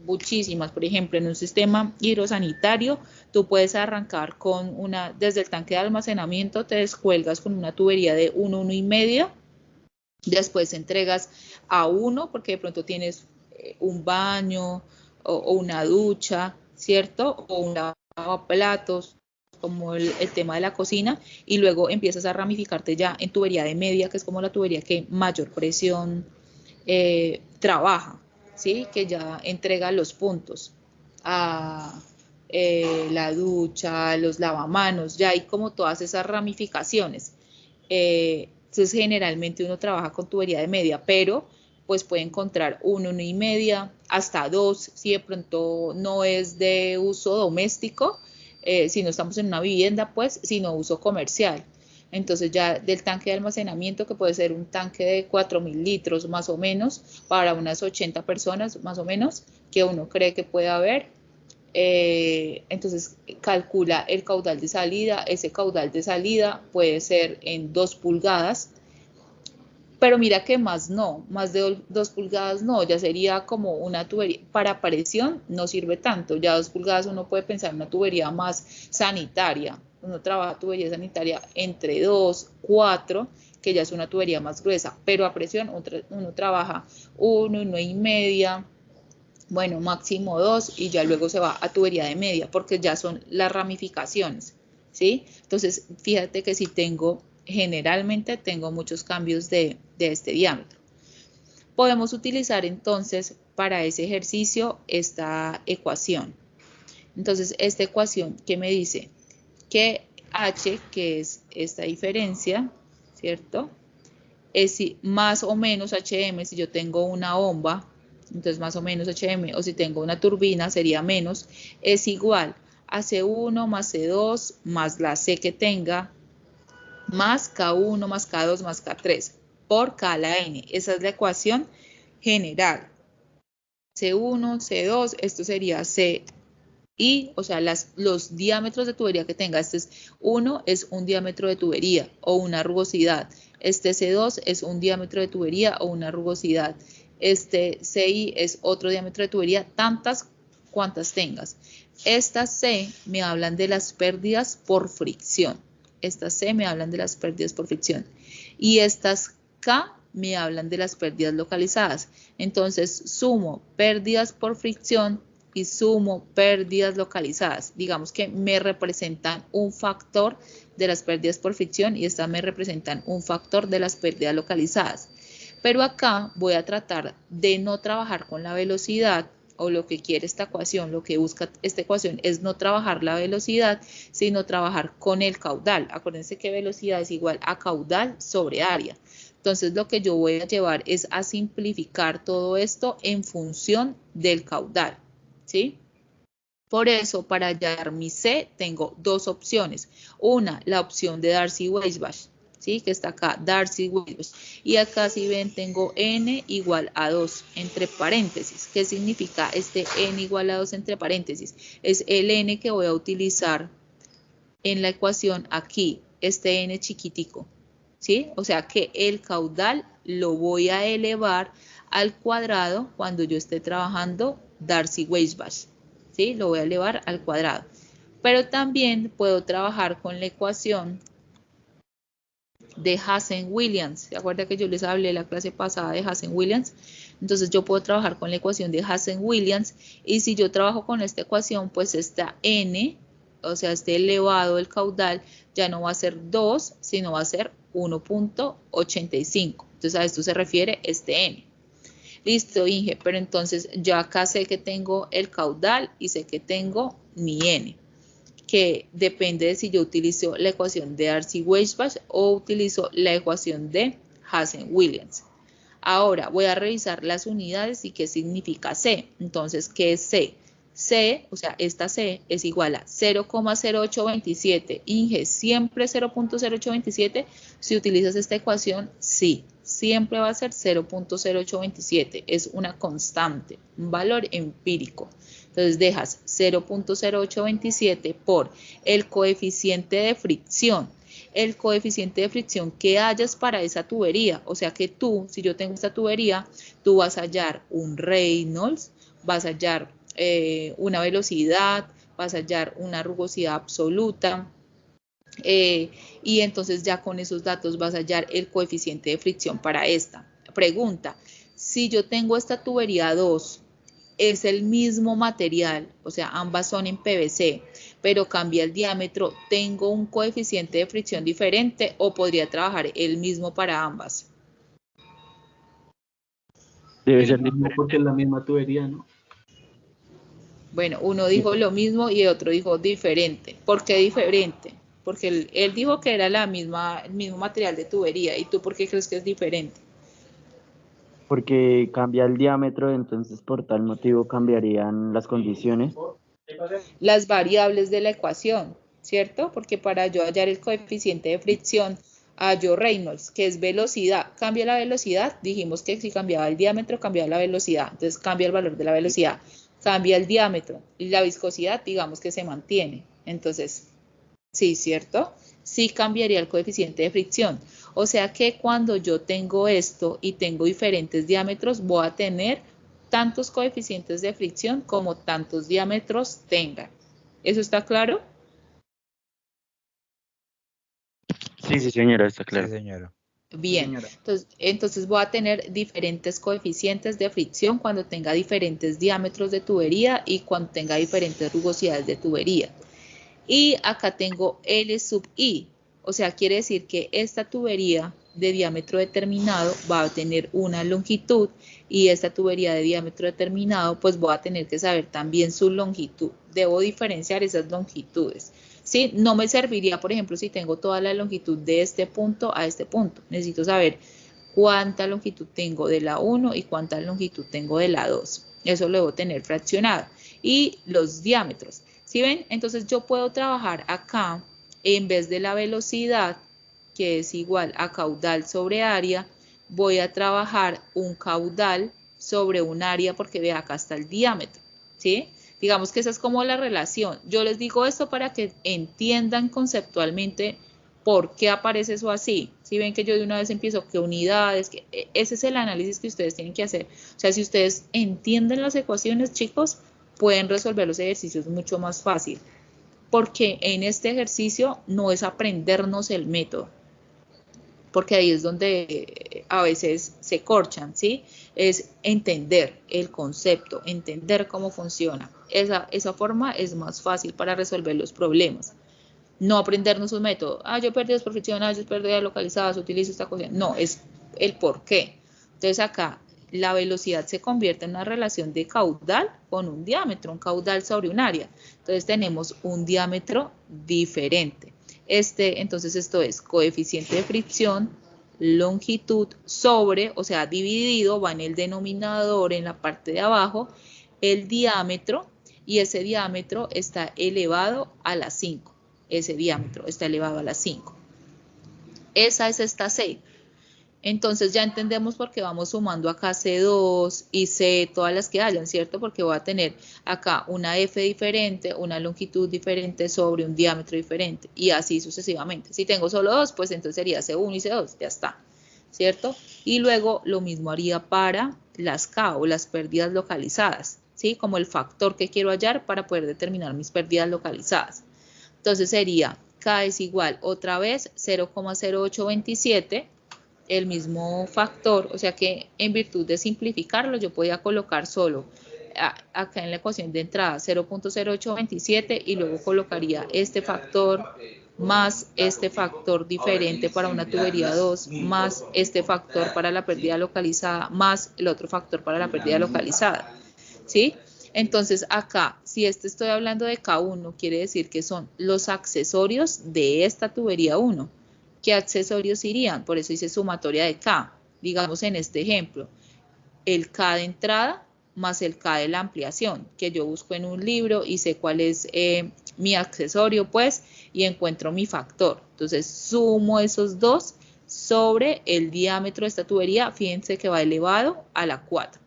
Muchísimas. Por ejemplo, en un sistema hidrosanitario, tú puedes arrancar con desde el tanque de almacenamiento, te descuelgas con una tubería de 1, 1,5. Después entregas a 1 porque de pronto tienes un baño o una ducha, ¿cierto? O un lavaplatos, como el tema de la cocina, y luego empiezas a ramificarte ya en tubería de media, que es como la tubería que mayor presión trabaja, ¿sí? Que ya entrega los puntos a la ducha, los lavamanos, ya hay como todas esas ramificaciones. Entonces generalmente uno trabaja con tubería de media, pero pues puede encontrar 1, 1,5, hasta 2, si de pronto no es de uso doméstico, si no estamos en una vivienda, pues, sino uso comercial. Entonces ya del tanque de almacenamiento, que puede ser un tanque de 4.000 litros más o menos, para unas 80 personas más o menos, que uno cree que puede haber. Entonces calcula el caudal de salida. Ese caudal de salida puede ser en 2 pulgadas pero mira que más no, más de 2 pulgadas no, ya sería como una tubería, para presión no sirve tanto, ya 2 pulgadas uno puede pensar en una tubería más sanitaria, uno trabaja tubería sanitaria entre 2, 4, que ya es una tubería más gruesa, pero a presión uno trabaja 1 y media, bueno, máximo 2 y ya luego se va a tubería de media porque ya son las ramificaciones, ¿sí? Entonces, fíjate que si generalmente tengo muchos cambios de este diámetro. Podemos utilizar entonces para ese ejercicio esta ecuación. Entonces, esta ecuación que me dice que H, que es esta diferencia, ¿cierto? Es más o menos HM, si yo tengo una bomba, entonces más o menos HM, o si tengo una turbina sería menos, es igual a C1 más C2 más la C que tenga, más K1 más K2 más K3 por K a la N. Esa es la ecuación general. C1, C2, esto sería C y, o sea, los diámetros de tubería que tenga. Este es 1 es un diámetro de tubería o una rugosidad. Este C2 es un diámetro de tubería o una rugosidad. Este CI es otro diámetro de tubería, tantas cuantas tengas. Estas C me hablan de las pérdidas por fricción. Estas C me hablan de las pérdidas por fricción. Y estas K me hablan de las pérdidas localizadas. Entonces, sumo pérdidas por fricción y sumo pérdidas localizadas. Digamos que me representan un factor de las pérdidas por fricción y estas me representan un factor de las pérdidas localizadas. Pero acá voy a tratar de no trabajar con la velocidad, o lo que quiere esta ecuación, lo que busca esta ecuación es no trabajar la velocidad, sino trabajar con el caudal. Acuérdense que velocidad es igual a caudal sobre área. Entonces lo que yo voy a llevar es a simplificar todo esto en función del caudal, ¿sí? Por eso, para hallar mi C, tengo dos opciones. Una, la opción de Darcy-Weisbach, ¿sí? Que está acá, Darcy-Weisbach. Y acá, si ven, tengo N igual a 2 entre paréntesis. ¿Qué significa este N igual a 2 entre paréntesis? Es el N que voy a utilizar en la ecuación aquí, este N chiquitico, ¿sí? O sea que el caudal lo voy a elevar al cuadrado cuando yo esté trabajando Darcy-Weisbach. ¿Sí? Lo voy a elevar al cuadrado. Pero también puedo trabajar con la ecuación de Hazen-Williams. ¿Se acuerdan que yo les hablé la clase pasada de Hazen-Williams? Entonces yo puedo trabajar con la ecuación de Hazen-Williams y si yo trabajo con esta ecuación, pues esta N, o sea, este elevado del caudal, ya no va a ser 2, sino va a ser 1.85. Entonces a esto se refiere este N. Listo, Inge, pero entonces yo acá sé que tengo el caudal y sé que tengo mi N, que depende de si yo utilizo la ecuación de Darcy-Weisbach o utilizo la ecuación de Hazen-Williams. Ahora voy a revisar las unidades y qué significa C. Entonces, ¿qué es C? C, o sea, esta C es igual a 0,0827. Inge, ¿siempre 0.0827? Si utilizas esta ecuación, sí. Siempre va a ser 0.0827, es una constante, un valor empírico. Entonces dejas 0.0827 por el coeficiente de fricción. El coeficiente de fricción que hayas para esa tubería, o sea que tú, si yo tengo esta tubería, tú vas a hallar un Reynolds, vas a hallar una velocidad, vas a hallar una rugosidad absoluta, y entonces ya con esos datos vas a hallar el coeficiente de fricción para esta. Pregunta, si yo tengo esta tubería 2, es el mismo material, o sea, ambas son en PVC, pero cambia el diámetro, ¿tengo un coeficiente de fricción diferente o podría trabajar el mismo para ambas? Debe El ser mismo diferente. porque es la misma tubería, ¿no? Bueno, uno dijo lo mismo y el otro dijo diferente. ¿Por qué diferente? Porque él dijo que era el mismo material de tubería. ¿Y tú por qué crees que es diferente? Porque cambia el diámetro, entonces por tal motivo cambiarían las condiciones. Las variables de la ecuación, ¿cierto? Porque para yo hallar el coeficiente de fricción, hallo Reynolds, que es velocidad. Cambia la velocidad, dijimos que si cambiaba el diámetro, cambiaba la velocidad. Entonces cambia el valor de la velocidad. Cambia el diámetro y la viscosidad, digamos que se mantiene. Entonces, Sí, ¿cierto? Sí cambiaría el coeficiente de fricción. O sea que cuando yo tengo esto y tengo diferentes diámetros, voy a tener tantos coeficientes de fricción como tantos diámetros tengan. ¿Eso está claro? Sí, sí, señora, está Sí, claro. señora. Bien, Señora. entonces voy a tener diferentes coeficientes de fricción cuando tenga diferentes diámetros de tubería y cuando tenga diferentes rugosidades de tubería. Y acá tengo L sub I, o sea, quiere decir que esta tubería de diámetro determinado va a tener una longitud y esta tubería de diámetro determinado, pues voy a tener que saber también su longitud. Debo diferenciar esas longitudes. ¿Sí? No me serviría, por ejemplo, si tengo toda la longitud de este punto a este punto. Necesito saber cuánta longitud tengo de la 1 y cuánta longitud tengo de la 2. Eso lo debo tener fraccionado. Y los diámetros. ¿Sí ven? Entonces yo puedo trabajar acá, en vez de la velocidad, que es igual a caudal sobre área, voy a trabajar un caudal sobre un área porque vea, acá está el diámetro, ¿sí? Digamos que esa es como la relación. Yo les digo esto para que entiendan conceptualmente por qué aparece eso así. Si ven que yo de una vez empiezo, ¿qué unidades? Ese es el análisis que ustedes tienen que hacer. O sea, si ustedes entienden las ecuaciones, chicos, pueden resolver los ejercicios mucho más fácil. Porque en este ejercicio no es aprendernos el método, porque ahí es donde a veces se corchan, ¿sí? Es entender el concepto, entender cómo funciona. Esa forma es más fácil para resolver los problemas. No aprendernos un método. Yo perdí por fricción, yo perdí localizadas, utilizo esta cosa. No, es el por qué. Entonces acá la velocidad se convierte en una relación de caudal con un diámetro, un caudal sobre un área. Entonces tenemos un diámetro diferente. Entonces esto es coeficiente de fricción, longitud sobre, o sea, dividido, va en el denominador en la parte de abajo, el diámetro, y ese diámetro está elevado a la 5. Ese diámetro está elevado a la 5. Esa es esta C. Entonces ya entendemos por qué vamos sumando acá C2 y C, todas las que hayan, ¿cierto? Porque voy a tener acá una F diferente, una longitud diferente sobre un diámetro diferente y así sucesivamente. Si tengo solo dos, pues entonces sería C1 y C2, ya está, ¿cierto? Y luego lo mismo haría para las K o las pérdidas localizadas, ¿sí? Como el factor que quiero hallar para poder determinar mis pérdidas localizadas. Entonces sería K es igual otra vez 0,0827, el mismo factor, o sea que en virtud de simplificarlo yo podía colocar solo acá en la ecuación de entrada 0,0827 y luego colocaría este factor más este factor diferente para una tubería 2 más este factor para la pérdida localizada más el otro factor para la pérdida localizada, ¿sí? Entonces acá, si estoy hablando de K1, quiere decir que son los accesorios de esta tubería 1. ¿Qué accesorios irían? Por eso hice sumatoria de K. Digamos en este ejemplo, el K de entrada más el K de la ampliación, que yo busco en un libro y sé cuál es mi accesorio, pues, y encuentro mi factor. Entonces, sumo esos dos sobre el diámetro de esta tubería. Fíjense que va elevado a la 4.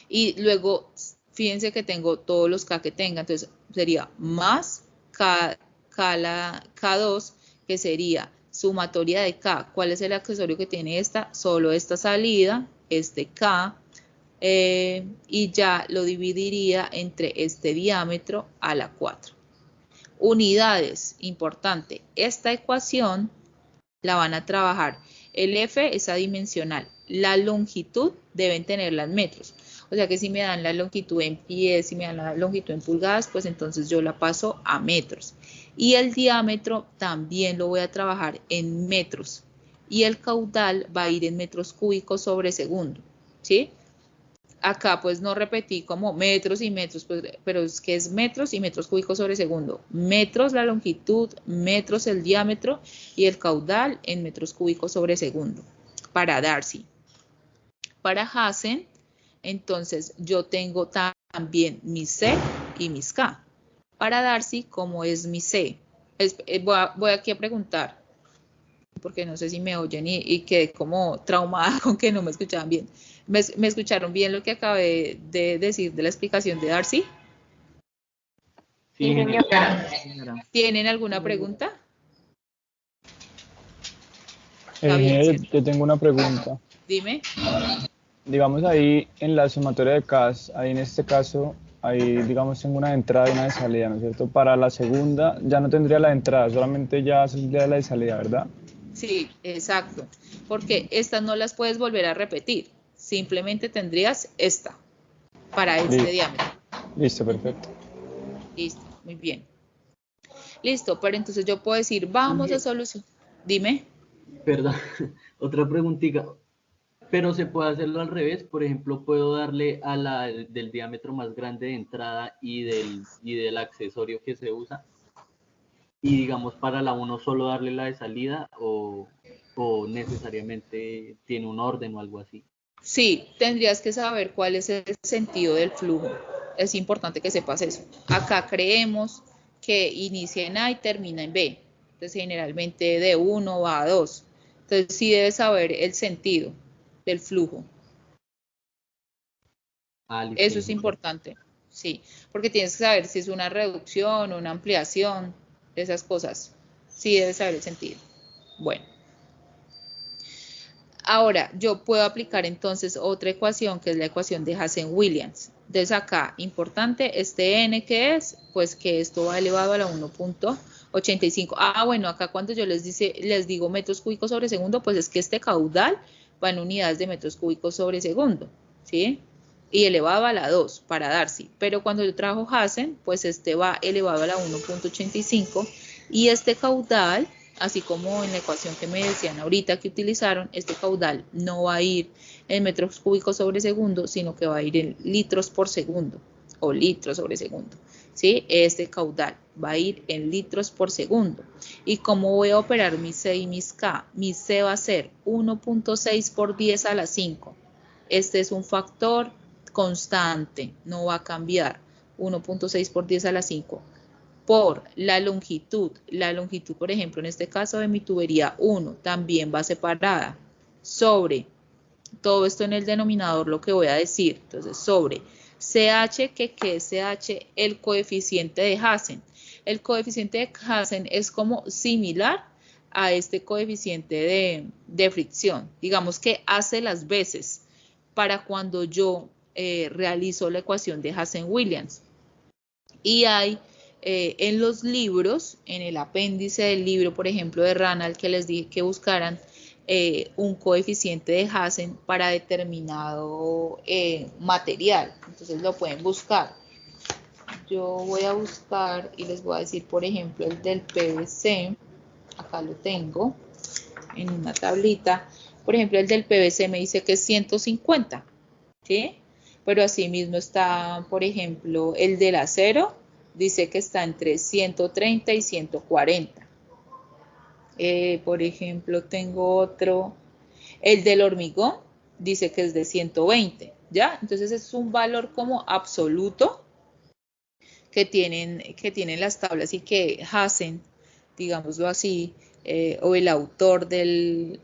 Y luego, fíjense que tengo todos los K que tenga, entonces sería más K2, que sería sumatoria de K. ¿Cuál es el accesorio que tiene esta? Solo esta salida, este K, y ya lo dividiría entre este diámetro a la 4. Unidades, importante, esta ecuación la van a trabajar. El F es adimensional, la longitud deben tenerla en metros. O sea que si me dan la longitud en pies, si me dan la longitud en pulgadas, pues entonces yo la paso a metros. Y el diámetro también lo voy a trabajar en metros. Y el caudal va a ir en metros cúbicos sobre segundo, ¿sí? Acá pues no repetí como metros y metros, pues, pero es que es metros y metros cúbicos sobre segundo. Metros la longitud, metros el diámetro y el caudal en metros cúbicos sobre segundo. Para Darcy. Para Hassen, entonces yo tengo también mis C y mis K. Para Darcy, ¿cómo es mi C? Voy aquí a preguntar, porque no sé si me oyen y quedé como traumada con que no me escuchaban bien. ¿Me escucharon bien lo que acabé de decir de la explicación de Darcy? Sí, señora. Señora. ¿Tienen alguna pregunta? Está bien, Ingeniero, ¿cierto? yo tengo una pregunta. Dime. Digamos ahí en la sumatoria de CAS, ahí en este caso, ahí digamos tengo una de entrada y una de salida, ¿no es cierto? Para la segunda ya no tendría la de entrada, solamente ya saldría la de salida, ¿verdad? Sí, exacto. Porque estas no las puedes volver a repetir. Simplemente tendrías esta para este Listo, diámetro. listo, perfecto. Listo, muy bien. Listo, pero entonces yo puedo decir, vamos a solucionar. Dime. Perdón, otra preguntita. Pero se puede hacerlo al revés, por ejemplo, puedo darle a la del diámetro más grande de entrada y del accesorio que se usa, y digamos para la 1 solo darle la de salida, o necesariamente tiene un orden o algo así. Sí, tendrías que saber cuál es el sentido del flujo. Es importante que sepas eso. Acá creemos que inicia en A y termina en B. Entonces, generalmente de 1 va a 2. Entonces, sí debes saber el sentido del flujo. Listo, Eso es importante. Sí, porque tienes que saber si es una reducción o una ampliación, esas cosas. Sí debes saber el sentido. Bueno. Ahora, yo puedo aplicar entonces otra ecuación, que es la ecuación de Hazen-Williams. Entonces acá, importante, este n que es, pues que esto va elevado a la 1.85. Bueno, acá cuando yo les digo metros cúbicos sobre segundo, pues es que este caudal va en unidades de metros cúbicos sobre segundo, ¿sí? Y elevado a la 2 para Darcy. Pero cuando yo trabajo Hazen, pues este va elevado a la 1.85 y este caudal, así como en la ecuación que me decían ahorita que utilizaron, este caudal no va a ir en metros cúbicos sobre segundo, sino que va a ir en litros por segundo, o litros sobre segundo, ¿sí? Este caudal va a ir en litros por segundo. ¿Y cómo voy a operar mi C y mis K? Mi C va a ser 1.6 por 10 a la 5. Este es un factor constante, no va a cambiar. 1.6 por 10 a la 5. Por la longitud, por ejemplo, en este caso de mi tubería 1, también va separada sobre todo esto en el denominador, lo que voy a decir. Entonces, sobre CH, ¿qué es CH? El coeficiente de Hazen. El coeficiente de Hazen es como similar a este coeficiente de fricción. Digamos que hace las veces para cuando yo realizo la ecuación de Hazen-Williams. Y hay en los libros, en el apéndice del libro, por ejemplo, de Ranald, que les dije que buscaran un coeficiente de Hazen para determinado material. Entonces lo pueden buscar. Yo voy a buscar y les voy a decir, por ejemplo, el del PVC. Acá lo tengo en una tablita. Por ejemplo, el del PVC me dice que es 150, ¿sí? Pero asimismo está, por ejemplo, el del acero, dice que está entre 130 y 140. Por ejemplo, tengo otro, el del hormigón, dice que es de 120, ¿ya? Entonces es un valor como absoluto que tienen las tablas y que Hazen, digámoslo así, o el autor de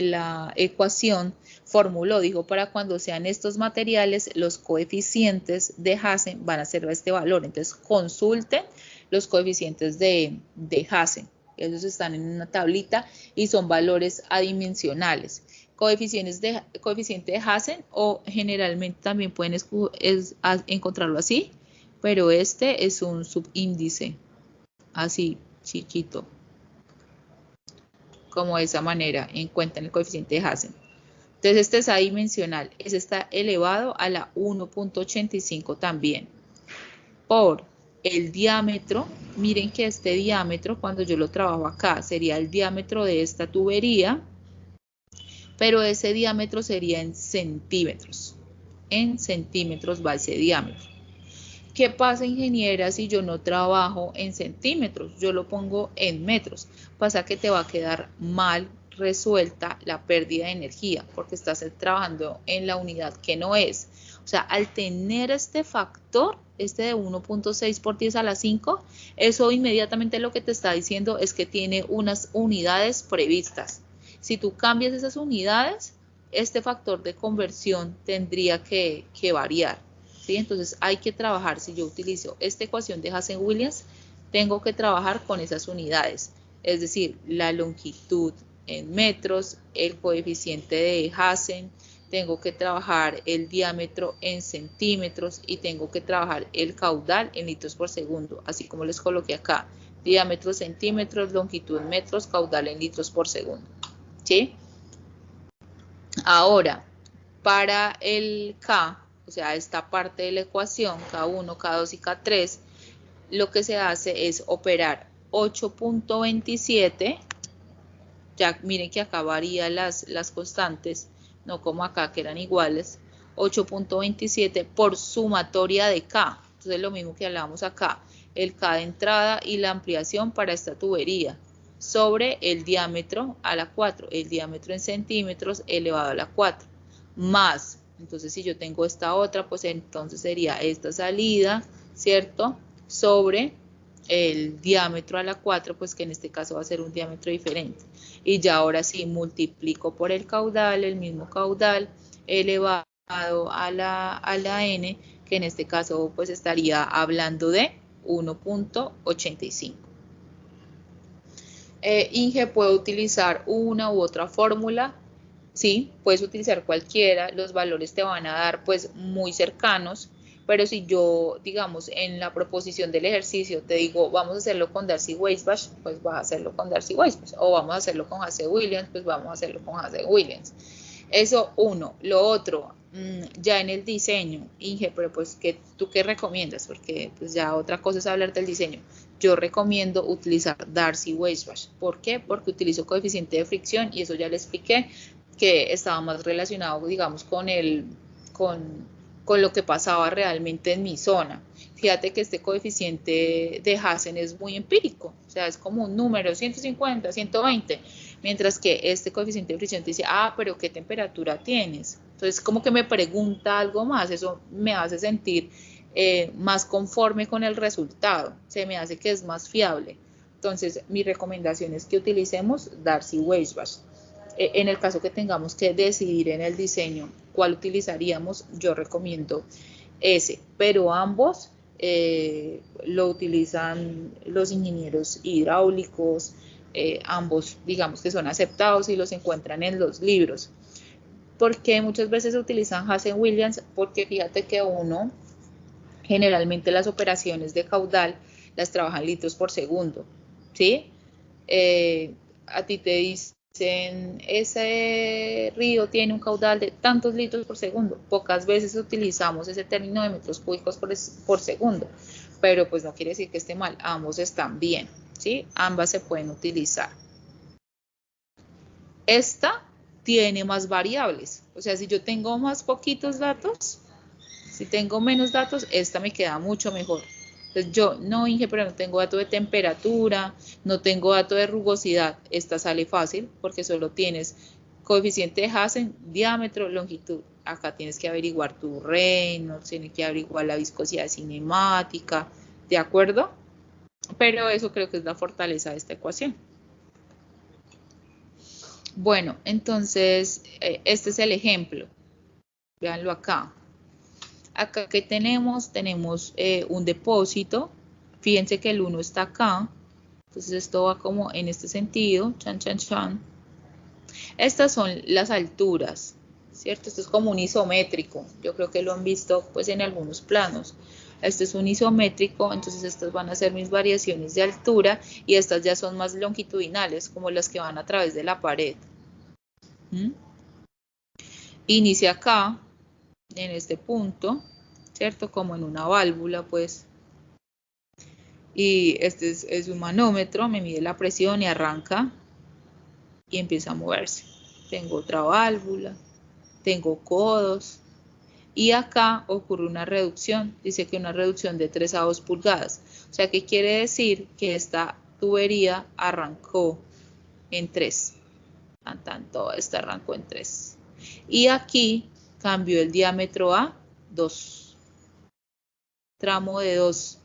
la ecuación formuló, dijo, para cuando sean estos materiales, los coeficientes de Hazen van a ser este valor. Entonces consulten los coeficientes de Hazen. Esos están en una tablita y son valores adimensionales. Coeficiente de Hazen, o generalmente también pueden encontrarlo así, pero este es un subíndice, así chiquito, como de esa manera, encuentran el coeficiente de Hazen. Entonces este es adimensional, ese está elevado a la 1.85 también. Por el diámetro, miren que este diámetro, cuando yo lo trabajo acá, sería el diámetro de esta tubería, pero ese diámetro sería en centímetros. En centímetros va ese diámetro. ¿Qué pasa, ingeniera, si yo no trabajo en centímetros? Yo lo pongo en metros. Pasa que te va a quedar mal resuelta la pérdida de energía porque estás trabajando en la unidad que no es. O sea, al tener este factor, este de 1.6 por 10 a la 5, eso inmediatamente lo que te está diciendo es que tiene unas unidades previstas. Si tú cambias esas unidades, este factor de conversión tendría que variar. ¿sí? Entonces hay que trabajar, si yo utilizo esta ecuación de Hazen-Williams, tengo que trabajar con esas unidades, es decir, la longitud en metros, el coeficiente de Hazen, tengo que trabajar el diámetro en centímetros y tengo que trabajar el caudal en litros por segundo, así como les coloqué acá, diámetro centímetros, longitud en metros, caudal en litros por segundo, ¿sí? Ahora, para el K, o sea, esta parte de la ecuación, K1, K2 y K3, lo que se hace es operar 8.27, ya miren que acá varían las constantes, no como acá que eran iguales, 8.27 por sumatoria de K, entonces lo mismo que hablábamos acá, el K de entrada y la ampliación para esta tubería, sobre el diámetro a la 4, el diámetro en centímetros elevado a la 4, más, entonces si yo tengo esta otra, pues entonces sería esta salida, ¿cierto? Sobre el diámetro a la 4, pues que en este caso va a ser un diámetro diferente. Y ya ahora sí multiplico por el caudal, el mismo caudal, elevado a la n, que en este caso pues estaría hablando de 1.85. Inge, ¿puedo utilizar una u otra fórmula? Sí, puedes utilizar cualquiera, los valores te van a dar pues muy cercanos, pero si yo, digamos, en la proposición del ejercicio te digo, vamos a hacerlo con Darcy-Weisbach, pues vas a hacerlo con Darcy-Weisbach, o vamos a hacerlo con Hazen-Williams, pues vamos a hacerlo con Hazen-Williams. Eso uno. Lo otro, ya en el diseño, Inge, pero pues, ¿tú qué recomiendas? Porque pues ya otra cosa es hablar del diseño. Yo recomiendo utilizar Darcy-Weisbach. ¿Por qué? Porque utilizo coeficiente de fricción y eso ya le expliqué, que estaba más relacionado, digamos, con lo que pasaba realmente en mi zona. Fíjate que este coeficiente de Hazen es muy empírico, o sea, es como un número, 150, 120, mientras que este coeficiente de fricción te dice, pero ¿qué temperatura tienes? Entonces, como que me pregunta algo más, eso me hace sentir más conforme con el resultado, se me hace que es más fiable. Entonces, mi recomendación es que utilicemos Darcy-Weisbach. En el caso que tengamos que decidir en el diseño cuál utilizaríamos, yo recomiendo ese, pero ambos lo utilizan los ingenieros hidráulicos, ambos digamos que son aceptados y los encuentran en los libros. Porque muchas veces se utilizan Hazen-Williams, porque fíjate que uno generalmente las operaciones de caudal las trabaja en litros por segundo, ¿sí? A ti te dicen, ese río tiene un caudal de tantos litros por segundo. Pocas veces utilizamos ese término de metros cúbicos por segundo, pero pues no quiere decir que esté mal, ambos están bien, ¿sí? Ambas se pueden utilizar. Esta tiene más variables, o sea, si yo tengo más poquitos datos, si tengo menos datos, esta me queda mucho mejor. Entonces yo, no, Inge, pero no tengo dato de temperatura, no tengo dato de rugosidad. Esta sale fácil porque solo tienes coeficiente de Hazen, diámetro, longitud. Acá tienes que averiguar tu Reynolds, tienes que averiguar la viscosidad cinemática, ¿de acuerdo? Pero eso creo que es la fortaleza de esta ecuación. Bueno, entonces, este es el ejemplo. Véanlo acá. Acá que tenemos un depósito, fíjense que el 1 está acá, entonces esto va como en este sentido, chan, chan, chan. Estas son las alturas, ¿cierto? Esto es como un isométrico, yo creo que lo han visto pues en algunos planos. Este es un isométrico, entonces estas van a ser mis variaciones de altura y estas ya son más longitudinales, como las que van a través de la pared. Inicia acá, en este punto, ¿cierto? Como en una válvula, pues. Y este es un manómetro, me mide la presión y arranca y empieza a moverse. Tengo otra válvula, tengo codos y acá ocurre una reducción, dice que una reducción de 3/2 pulgadas. O sea, ¿qué quiere decir? Que esta tubería arrancó en 3. Tanto esta arrancó en 3. Y aquí cambió el diámetro a 2. Tramo de 2.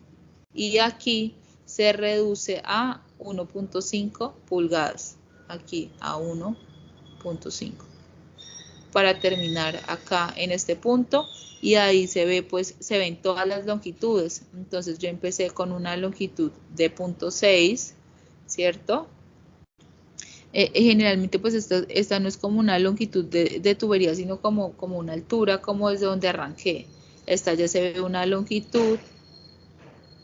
Y aquí se reduce a 1.5 pulgadas. Aquí a 1.5. para terminar acá en este punto, y ahí se ve, pues se ven todas las longitudes. Entonces yo empecé con una longitud de 0.6, ¿cierto? Generalmente pues esta no es como una longitud de tubería, sino como una altura, como desde donde arranqué. Esta ya se ve una longitud,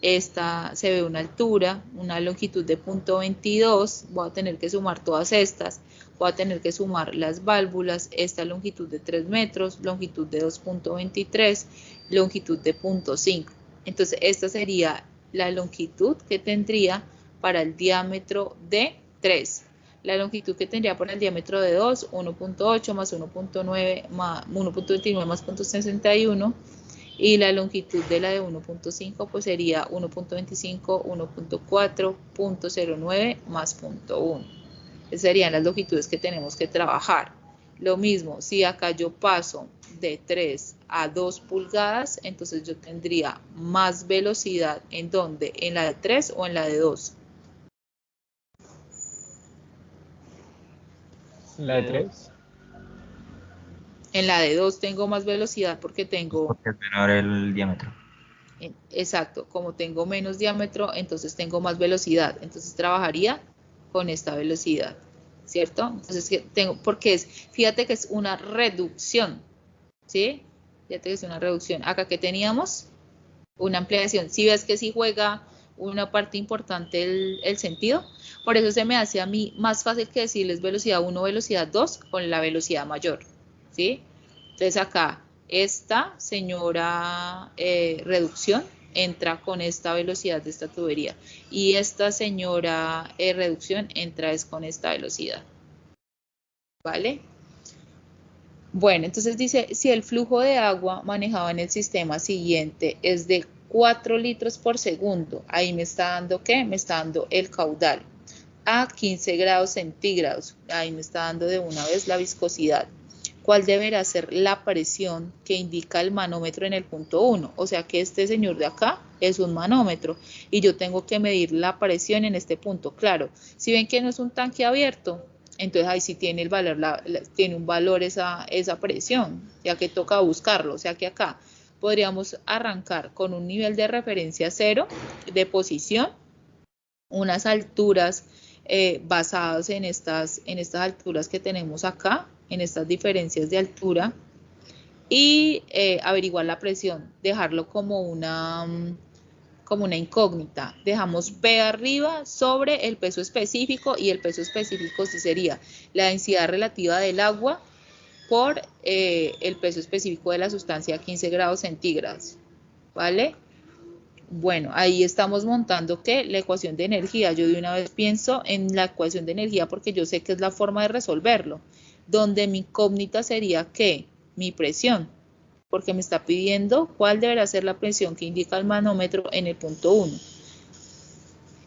esta se ve una altura, una longitud de 0.22, voy a tener que sumar todas estas, voy a tener que sumar las válvulas, esta longitud de 3 metros, longitud de 2.23, longitud de 0.5. Entonces esta sería la longitud que tendría para el diámetro de 3. La longitud que tendría para el diámetro de 2, 1.8 más 1.9 más 1.29 más 0.61. Y la longitud de la de 1.5 pues sería 1.25, 1.4, 0.09 más 0.1. Esas serían las longitudes que tenemos que trabajar. Lo mismo, si acá yo paso de 3 a 2 pulgadas, entonces yo tendría más velocidad. ¿En dónde? ¿En la de 3 o en la de 2? La de 3. En la de 2 tengo más velocidad porque tengo... Porque es menor el diámetro. Exacto, como tengo menos diámetro, entonces tengo más velocidad. Entonces trabajaría con esta velocidad, ¿cierto? Entonces porque fíjate que es una reducción, ¿sí? Fíjate que es una reducción. Acá que teníamos una ampliación. Si ves que sí juega una parte importante el sentido, por eso se me hace a mí más fácil que decirles velocidad 1, velocidad 2 con la velocidad mayor, ¿sí? Entonces acá esta señora reducción entra con esta velocidad de esta tubería y esta señora reducción entra es con esta velocidad, ¿vale? Bueno, entonces dice, si el flujo de agua manejado en el sistema siguiente es de 4 litros por segundo, ahí me está dando ¿qué? Me está dando el caudal a 15 grados centígrados, ahí me está dando de una vez la viscosidad. ¿Cuál deberá ser la presión que indica el manómetro en el punto 1? O sea que este señor de acá es un manómetro y yo tengo que medir la presión en este punto. Claro, si ven que no es un tanque abierto, entonces ahí sí tiene el valor, tiene un valor esa presión, ya que toca buscarlo. O sea que acá podríamos arrancar con un nivel de referencia 0 de posición, unas alturas basadas en estas alturas que tenemos acá, en estas diferencias de altura, y averiguar la presión, dejarlo como una incógnita. Dejamos P arriba sobre el peso específico, y el peso específico sí sería la densidad relativa del agua por el peso específico de la sustancia a 15 grados centígrados, ¿vale? Bueno, ahí estamos montando ¿qué? La ecuación de energía. Yo de una vez pienso en la ecuación de energía porque yo sé que es la forma de resolverlo, donde mi incógnita sería ¿qué? Mi presión, porque me está pidiendo cuál deberá ser la presión que indica el manómetro en el punto 1.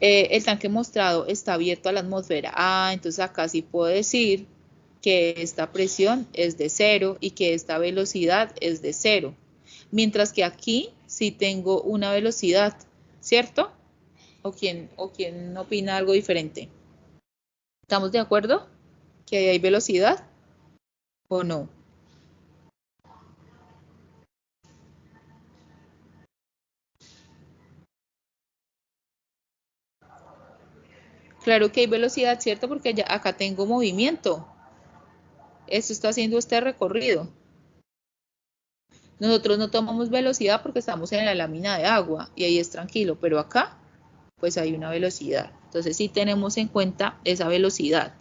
El tanque mostrado está abierto a la atmósfera. Entonces acá sí puedo decir que esta presión es de 0 y que esta velocidad es de 0. Mientras que aquí sí tengo una velocidad, ¿cierto? ¿O quién opina algo diferente? ¿Estamos de acuerdo? ¿Que ahí hay velocidad o no? Claro que hay velocidad, ¿cierto? Porque ya acá tengo movimiento. Esto está haciendo este recorrido. Nosotros no tomamos velocidad porque estamos en la lámina de agua y ahí es tranquilo, pero acá pues hay una velocidad. Entonces sí tenemos en cuenta esa velocidad.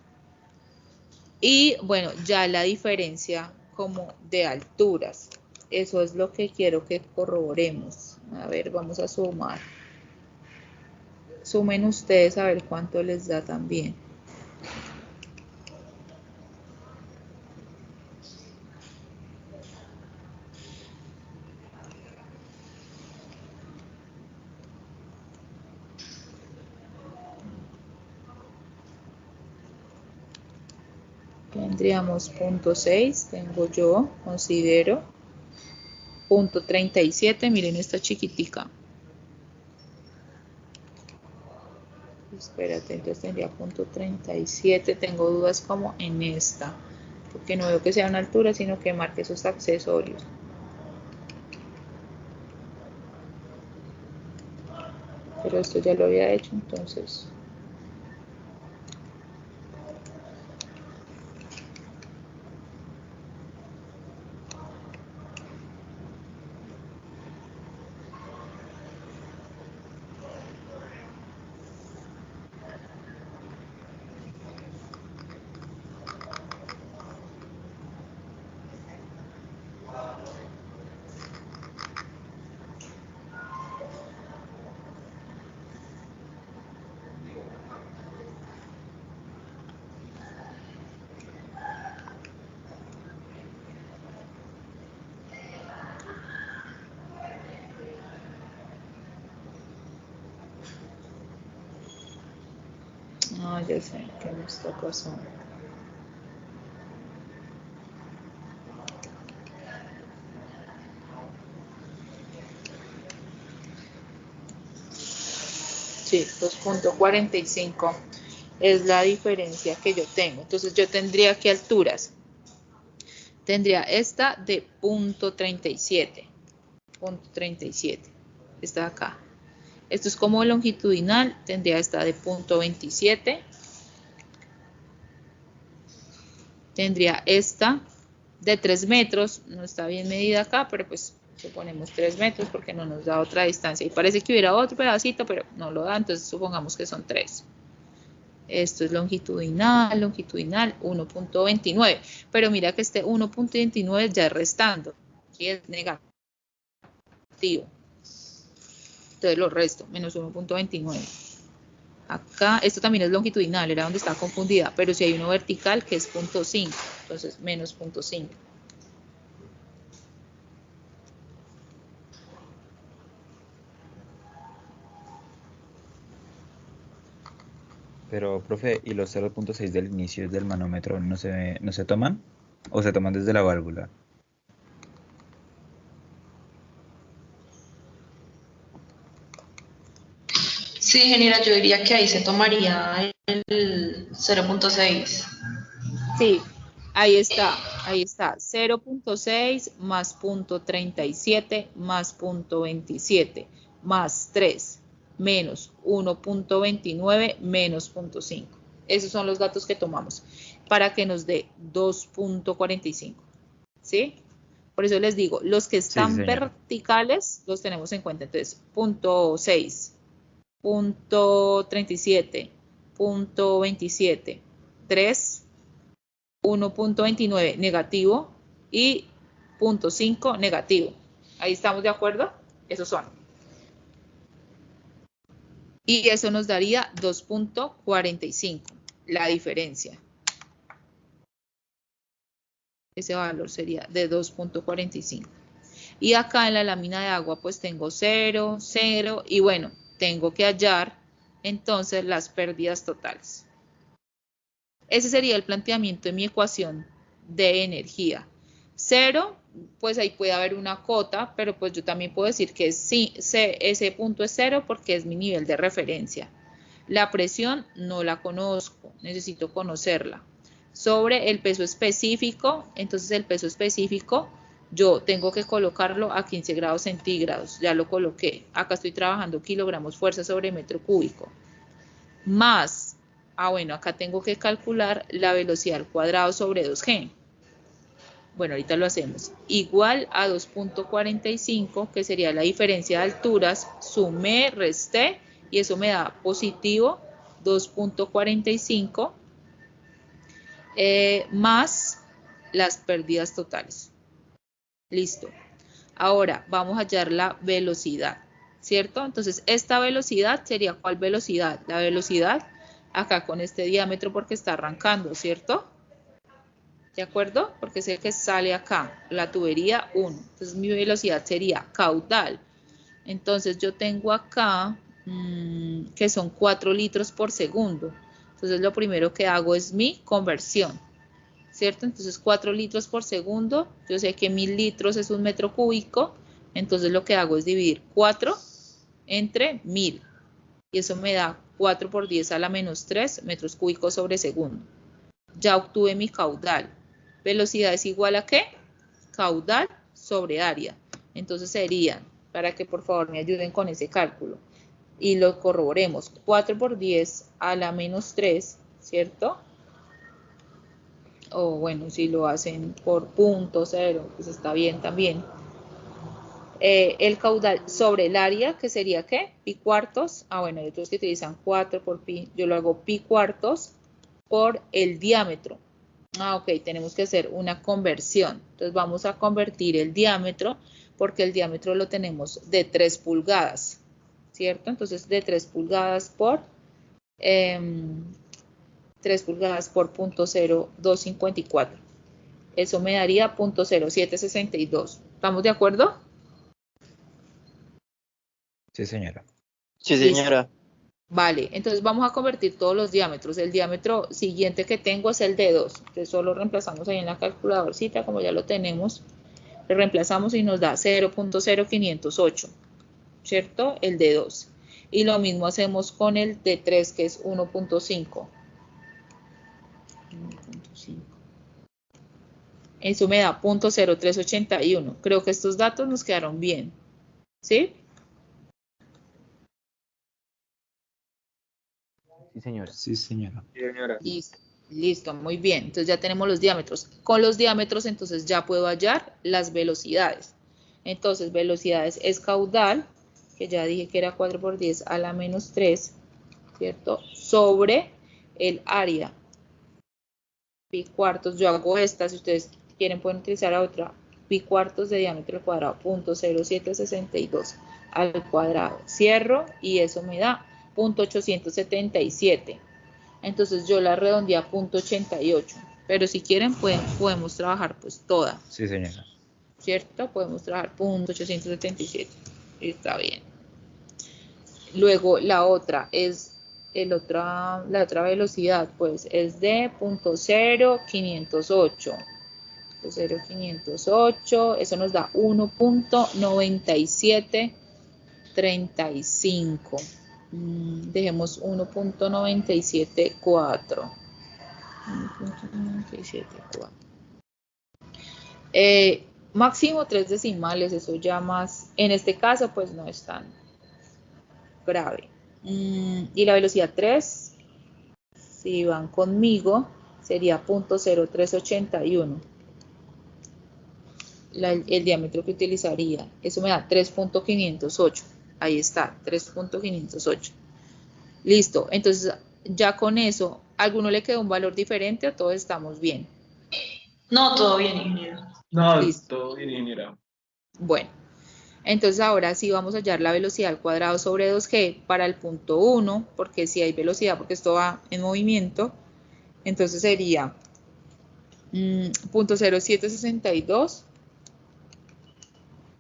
Y bueno, ya la diferencia como de alturas. Eso es lo que quiero que corroboremos. A ver, vamos a sumar. Sumen ustedes a ver cuánto les da también. Tendríamos punto 6, tengo yo, considero. Punto 37, miren esta chiquitica. Espérate, entonces tendría punto 37, tengo dudas como en esta. porque no veo que sea una altura, sino que marque esos accesorios. Pero esto ya lo había hecho, entonces... Ah, ya sé qué me está pasando. Sí, 2.45 es la diferencia que yo tengo. Entonces yo tendría que alturas. Tendría esta de .37. Esta de acá. Esto es como longitudinal. Tendría esta de .27. Tendría esta de 3 metros. No está bien medida acá, pero pues suponemos 3 metros porque no nos da otra distancia. Y parece que hubiera otro pedacito, pero no lo da. Entonces supongamos que son 3. Esto es longitudinal, 1.29. Pero mira que este 1.29 ya es restando. Aquí es negativo. Entonces lo resto, menos 1.29. Acá, esto también es longitudinal, era donde está confundida. Pero si hay uno vertical que es 0.5, entonces menos 0.5. Pero, profe, ¿y los 0.6 del inicio del manómetro no se toman? ¿O se toman desde la válvula? Sí, ingeniera, yo diría que ahí se tomaría el 0.6. Sí, ahí está. 0.6 más 0.37 más 0.27 más 3 menos 1.29 menos 0.5. Esos son los datos que tomamos para que nos dé 2.45. ¿Sí? Por eso les digo, los que están verticales los tenemos en cuenta. Entonces, 0.6, 0.37, 0.27, 3, 1.29 negativo y 0.5 negativo. Ahí estamos de acuerdo. Esos son. Y eso nos daría 2.45, la diferencia. Ese valor sería de 2.45. Y acá en la lámina de agua pues tengo 0, 0 y bueno, tengo que hallar entonces las pérdidas totales. Ese sería el planteamiento de mi ecuación de energía. 0, pues ahí puede haber una cota, pero pues yo también puedo decir que sí, ese punto es 0 porque es mi nivel de referencia. La presión no la conozco, necesito conocerla. Sobre el peso específico, entonces el peso específico yo tengo que colocarlo a 15 grados centígrados, ya lo coloqué. Acá estoy trabajando kilogramos fuerza sobre metro cúbico. Más, bueno, acá tengo que calcular la velocidad al cuadrado sobre 2G. Bueno, ahorita lo hacemos. Igual a 2.45, que sería la diferencia de alturas, sumé, resté, y eso me da positivo 2.45 más las pérdidas totales. Listo. Ahora vamos a hallar la velocidad, ¿cierto? Entonces, esta velocidad sería ¿cuál velocidad? La velocidad acá con este diámetro porque está arrancando, ¿cierto? ¿De acuerdo? Porque es el que sale acá, la tubería 1. Entonces, mi velocidad sería caudal. Entonces, yo tengo acá que son 4 litros por segundo. Entonces, lo primero que hago es mi conversión, ¿cierto? Entonces 4 litros por segundo, yo sé que 1000 litros es un metro cúbico, entonces lo que hago es dividir 4 entre 1000 y eso me da 4 por 10 a la menos 3 metros cúbicos sobre segundo. Ya obtuve mi caudal, velocidad es igual a ¿qué? Caudal sobre área. Entonces serían, para que por favor me ayuden con ese cálculo y lo corroboremos, 4 por 10 a la menos 3, ¿cierto? O bueno, si lo hacen por punto cero, pues está bien también. El caudal sobre el área, que sería ¿qué? Pi cuartos. Ah, bueno, hay otros que utilizan 4 por pi. Yo lo hago pi cuartos por el diámetro. Ah, ok, tenemos que hacer una conversión. Entonces vamos a convertir el diámetro, porque el diámetro lo tenemos de 3 pulgadas, ¿cierto? Entonces de 3 pulgadas por 3 pulgadas por 0.0254. Eso me daría 0.0762. ¿Estamos de acuerdo? Sí, señora. Sí, señora. Listo. Vale, entonces vamos a convertir todos los diámetros. El diámetro siguiente que tengo es el de 2. Entonces solo reemplazamos ahí en la calculadorcita, como ya lo tenemos. Le reemplazamos y nos da 0.0508, ¿cierto? El de 2. Y lo mismo hacemos con el de 3, que es 1.5. Eso me da 0.0381. Creo que estos datos nos quedaron bien. ¿Sí? Sí, señora. Sí, señora. Sí, señora. Listo, muy bien. Entonces ya tenemos los diámetros. Con los diámetros entonces ya puedo hallar las velocidades. Entonces velocidades es caudal, que ya dije que era 4 por 10 a la menos 3, ¿cierto? Sobre el área. Pi cuartos, yo hago esta, si ustedes quieren pueden utilizar otra. Pi cuartos de diámetro al cuadrado, 0.0762 al cuadrado. Cierro y eso me da 0.877. Entonces yo la redondeé a 0.88. Pero si quieren podemos trabajar pues toda. Sí, señora. ¿Cierto? Podemos trabajar 0.877. Está bien. Luego la otra es la otra velocidad, pues es de 0.0508. 0.508, eso nos da 1.9735. Dejemos 1.974. 1.974. Máximo 3 decimales, eso ya más, en este caso pues no es tan grave. Y la velocidad 3, si van conmigo, sería 0.0381. El diámetro que utilizaría, eso me da 3.508. Ahí está, 3.508. Listo, entonces ya con eso, ¿alguno le quedó un valor diferente o todos estamos bien? No, todo bien, ingeniero. No, Listo. todo bien, ingeniera. Bueno, entonces ahora sí vamos a hallar la velocidad al cuadrado sobre 2g para el punto 1, porque si hay velocidad, porque esto va en movimiento, entonces sería 0.0762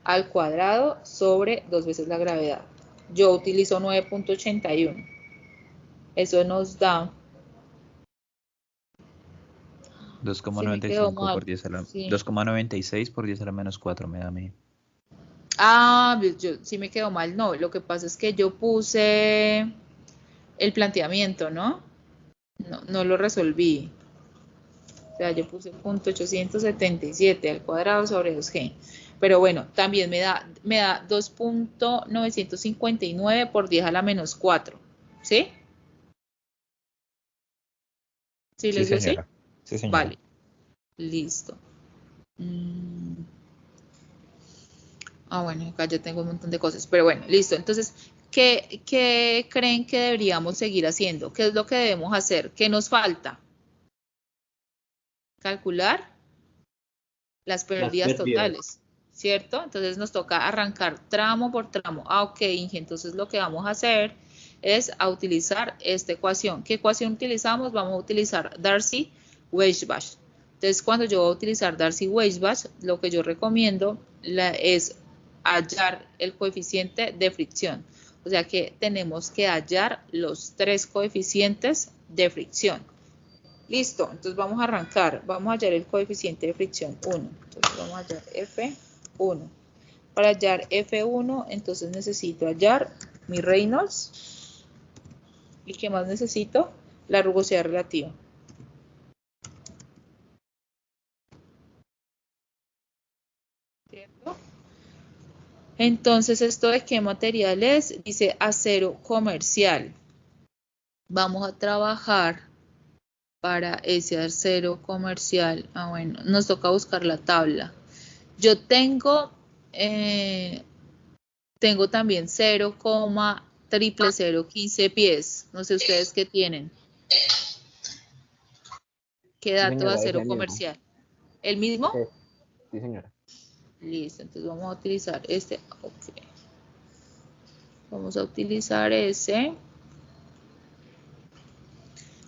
al cuadrado sobre 2 veces la gravedad. Yo utilizo 9.81. Eso nos da... Sí me quedó 2,95 mal. por 10 a la... Sí. 2,96 por 10 a la menos 4 me da a mí. Ah, yo sí me quedó mal. No, lo que pasa es que yo puse el planteamiento, ¿no? No lo resolví. O sea, yo puse 0.877 al cuadrado sobre 2g. Pero bueno, también me da 2.959 por 10 a la menos 4. ¿Sí? ¿Sí les dio así? Señora. Sí, señora. Vale. Listo. Ah, bueno, acá ya tengo un montón de cosas. Pero bueno, listo. Entonces, ¿qué creen que deberíamos seguir haciendo? ¿Qué es lo que debemos hacer? ¿Qué nos falta? Calcular las pérdidas totales, ¿cierto? Entonces nos toca arrancar tramo por tramo. Ah, ok, Inge, entonces lo que vamos a hacer es a utilizar esta ecuación. ¿Qué ecuación utilizamos? Vamos a utilizar Darcy-Weisbach. Entonces, cuando yo voy a utilizar Darcy-Weisbach, lo que yo recomiendo es hallar el coeficiente de fricción. O sea que tenemos que hallar los 3 coeficientes de fricción. Listo, entonces vamos a arrancar. Vamos a hallar el coeficiente de fricción 1. Entonces vamos a hallar F1. Para hallar F1, entonces necesito hallar mi Reynolds. ¿Y qué más necesito? La rugosidad relativa. Entonces, ¿esto de qué material es? Dice acero comercial. Vamos a trabajar para ese acero comercial. Bueno, nos toca buscar la tabla. Yo tengo también 0,00015 pies. No sé ustedes qué tienen. ¿Qué Sí, dato de señora, ese acero mismo. comercial? ¿El mismo? Sí, señora. Listo, entonces vamos a utilizar este. Ok. Vamos a utilizar ese.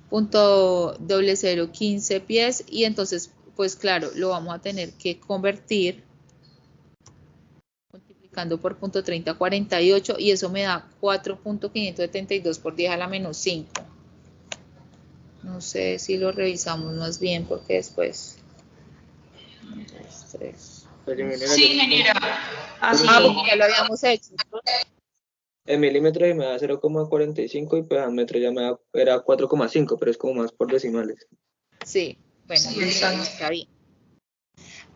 Punto 0,015 pies y entonces, pues claro, lo vamos a tener que convertir multiplicando por punto 3048 y eso me da 4.572 por 10 a la menos 5. No sé si lo revisamos más bien porque después... 1, 2, 3. Sí, ingeniera. Así. Porque ya lo habíamos hecho. En milímetros y me da 0,45 y pues a metro ya me da, era 4,5, pero es como más por decimales. Sí, bueno, Sí, exacto. está bien.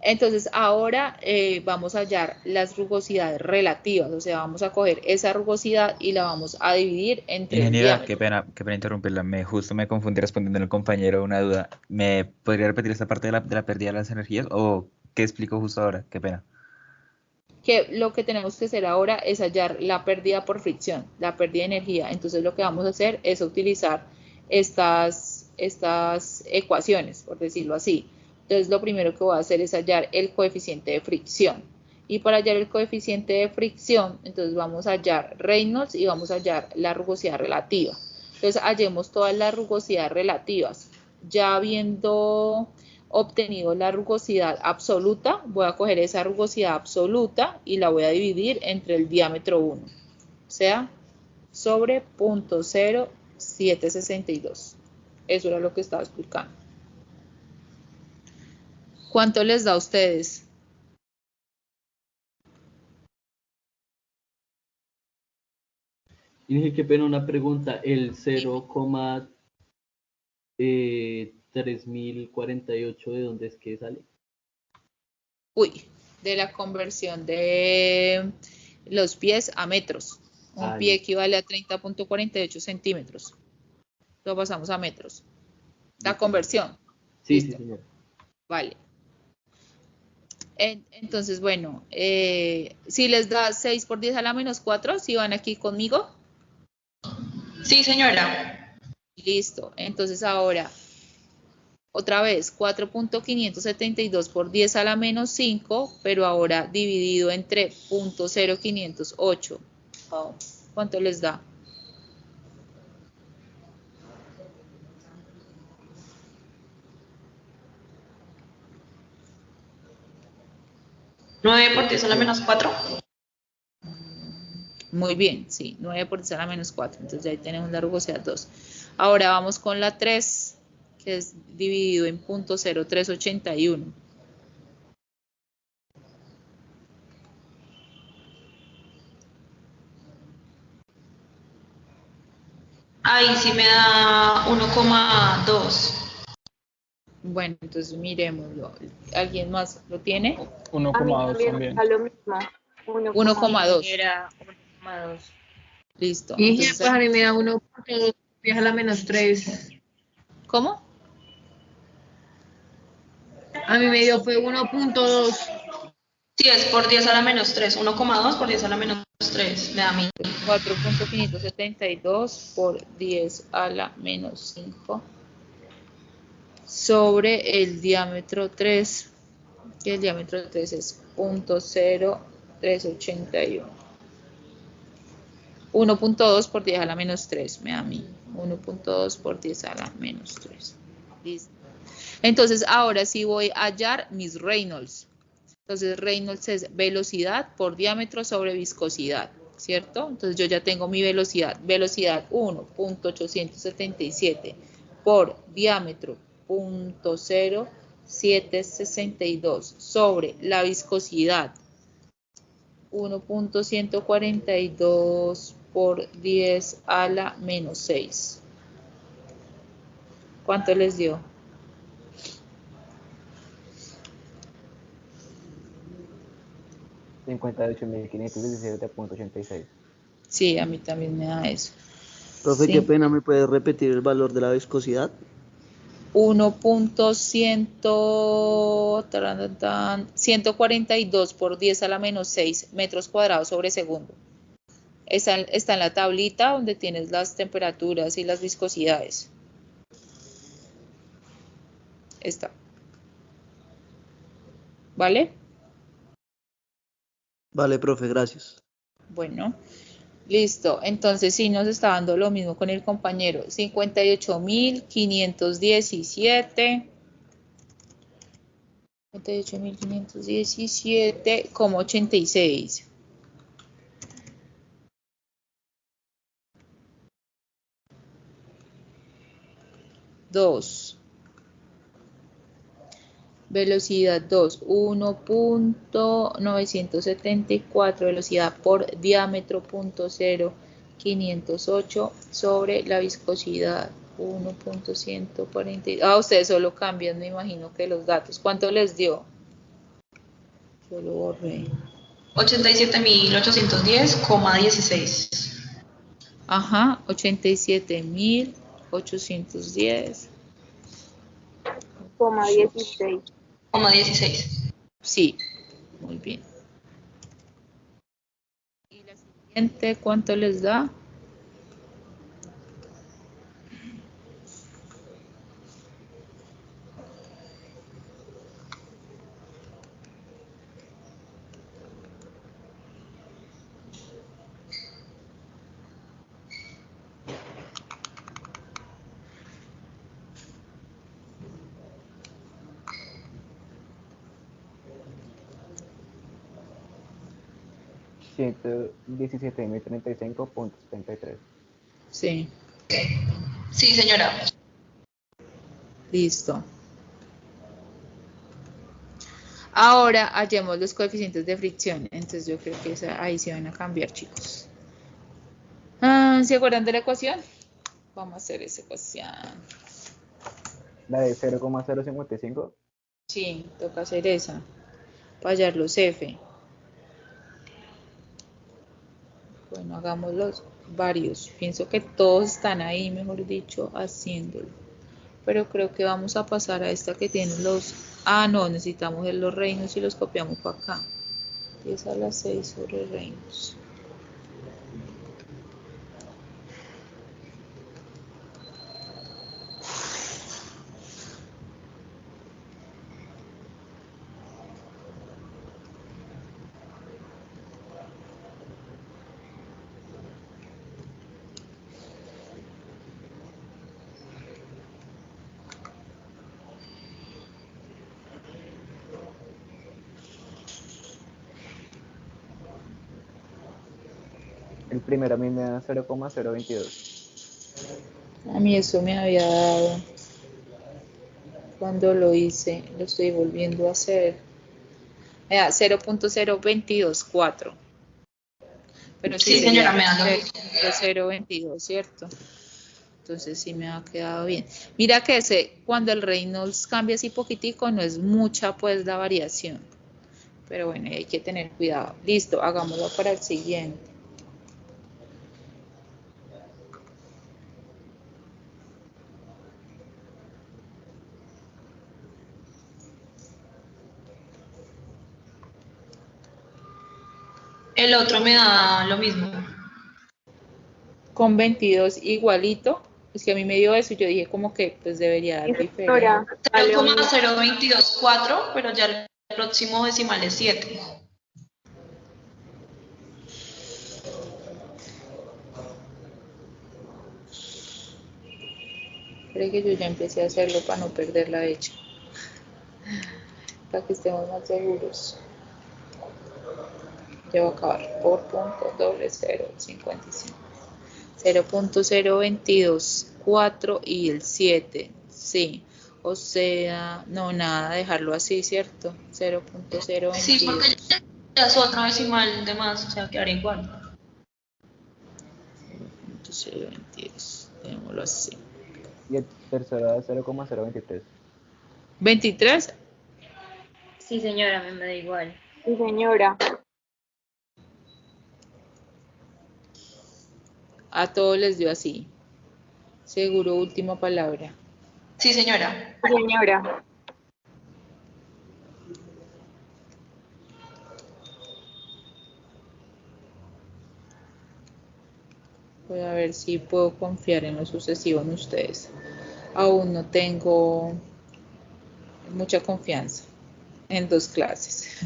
Entonces ahora vamos a hallar las rugosidades relativas, o sea, vamos a coger esa rugosidad y la vamos a dividir entre el Ingeniera, diámetro. qué pena interrumpirla. Justo me confundí respondiendo al compañero una duda. ¿Me podría repetir esta parte de la pérdida de las energías? ¿O qué explico justo ahora? Qué pena. Que lo que tenemos que hacer ahora es hallar la pérdida por fricción, la pérdida de energía. Entonces lo que vamos a hacer es utilizar estas ecuaciones, por decirlo así. Entonces lo primero que voy a hacer es hallar el coeficiente de fricción. Y para hallar el coeficiente de fricción, entonces vamos a hallar Reynolds y vamos a hallar la rugosidad relativa. Entonces hallemos todas las rugosidades relativas. Ya habiendo obtenido la rugosidad absoluta, voy a coger esa rugosidad absoluta y la voy a dividir entre el diámetro 1, o sea, sobre 0.0762. Eso era lo que estaba explicando. ¿Cuánto les da a ustedes? Y dije, qué pena una pregunta, el 0,3048, ¿de dónde es que sale? Uy, de la conversión de los pies a metros. Un pie equivale a 30.48 centímetros. Lo pasamos a metros. La conversión. Sí, Listo. sí, señor. Vale. Entonces, bueno, si les da 6 por 10 a la menos 4, si van aquí conmigo. Sí, señora. Listo. Entonces ahora, otra vez, 4.572 por 10 a la menos 5, pero ahora dividido entre 0.0508. ¿Cuánto les da? ¿9 por 10 a la menos 4? Muy bien, sí, 9 por 10 a la menos 4. Entonces ahí tenemos la rugosidad 2. Ahora vamos con la 3, que es dividido en 0.0381. Ahí sí me da 1,2. Bueno, entonces miremoslo. ¿Alguien más lo tiene? 1,2 también. Lo mismo. 1,2. Era 1,2. Listo. Y Entonces, pues a mí me da 1.2 a la menos 3. ¿cómo? A mí me dio fue 1.2. Sí, es por 10 a la menos 3. 1,2 por 10 a la menos 3 me da a mí. 4.572 por 10 a la menos 5 sobre el diámetro 3, que el diámetro 3 es 0.0381. 1.2 por 10 a la menos 3 me da a mí. 1.2 por 10 a la menos 3. Listo. Entonces ahora sí voy a hallar mis Reynolds. Entonces Reynolds es velocidad por diámetro sobre viscosidad, ¿cierto? Entonces yo ya tengo mi velocidad. Velocidad 1.877 por diámetro 0.0762 sobre la viscosidad 1.142 por 10 a la menos 6. ¿Cuánto les dio? Sí, 58.517.86. Sí, a mí también me da eso. Profe, Sí. qué pena, ¿me puedes repetir el valor de la viscosidad? 142 por 10 a la menos 6 metros cuadrados sobre segundo. Está en la tablita donde tienes las temperaturas y las viscosidades. Está. ¿Vale? Vale, profe, gracias. Bueno, listo. Entonces sí nos está dando lo mismo con el compañero. 58.517. 58.517,86. Dos. Velocidad 2, 1.974, velocidad por diámetro 0.0508 sobre la viscosidad 1.140. Ustedes solo cambian, me imagino que los datos. ¿Cuánto les dio? Yo lo borré. 87.810,16. Ajá, 87.810. 16. 16. Sí, muy bien. ¿Y la siguiente cuánto les da? $117.035.73. Sí, Sí, señora. listo. Ahora hallemos los coeficientes de fricción. Entonces yo creo que ahí se van a cambiar, chicos. ¿Se acuerdan de la ecuación? Vamos a hacer esa ecuación. La de 0,055. Sí, toca hacer esa. Para hallar los F. Bueno, hagámoslos varios. Pienso que todos están ahí, mejor dicho, haciéndolo. Pero creo que vamos a pasar a esta que tiene los... no, necesitamos los reinos y los copiamos para acá. 10 a la 6 sobre reinos. El primero a mí me da 0,022. A mí eso me había dado cuando lo hice. Lo estoy volviendo a hacer. 0.0224. Pero Sí, señora, me da lo mismo. 0.022, ¿cierto? Entonces sí me ha quedado bien. Mira que cuando el Reynolds cambia así poquitico, no es mucha pues la variación. Pero bueno, hay que tener cuidado. Listo, hagámoslo para el siguiente. El otro me da lo mismo. Con 22 igualito. Es que a mí me dio eso y yo dije como que pues debería dar diferente. 0,0224, pero ya el próximo decimal es 7. Creo que yo ya empecé a hacerlo para no perder la hecha. Para que estemos más seguros. Ya voy a acabar por punto doble 0.55. 0.0224 y el 7. Sí. O sea, no, nada, dejarlo así, ¿cierto? 0.022. Sí, porque ya es otro decimal de más, o sea, quedaría igual. 0.022. Démoslo así. Y el tercero da 0,023. ¿23? Sí, señora, me da igual. Sí, señora. A todos les dio así. Seguro, última palabra. Sí, señora. Señora. Voy a ver si puedo confiar en lo sucesivo en ustedes. Aún no tengo mucha confianza en 2 clases.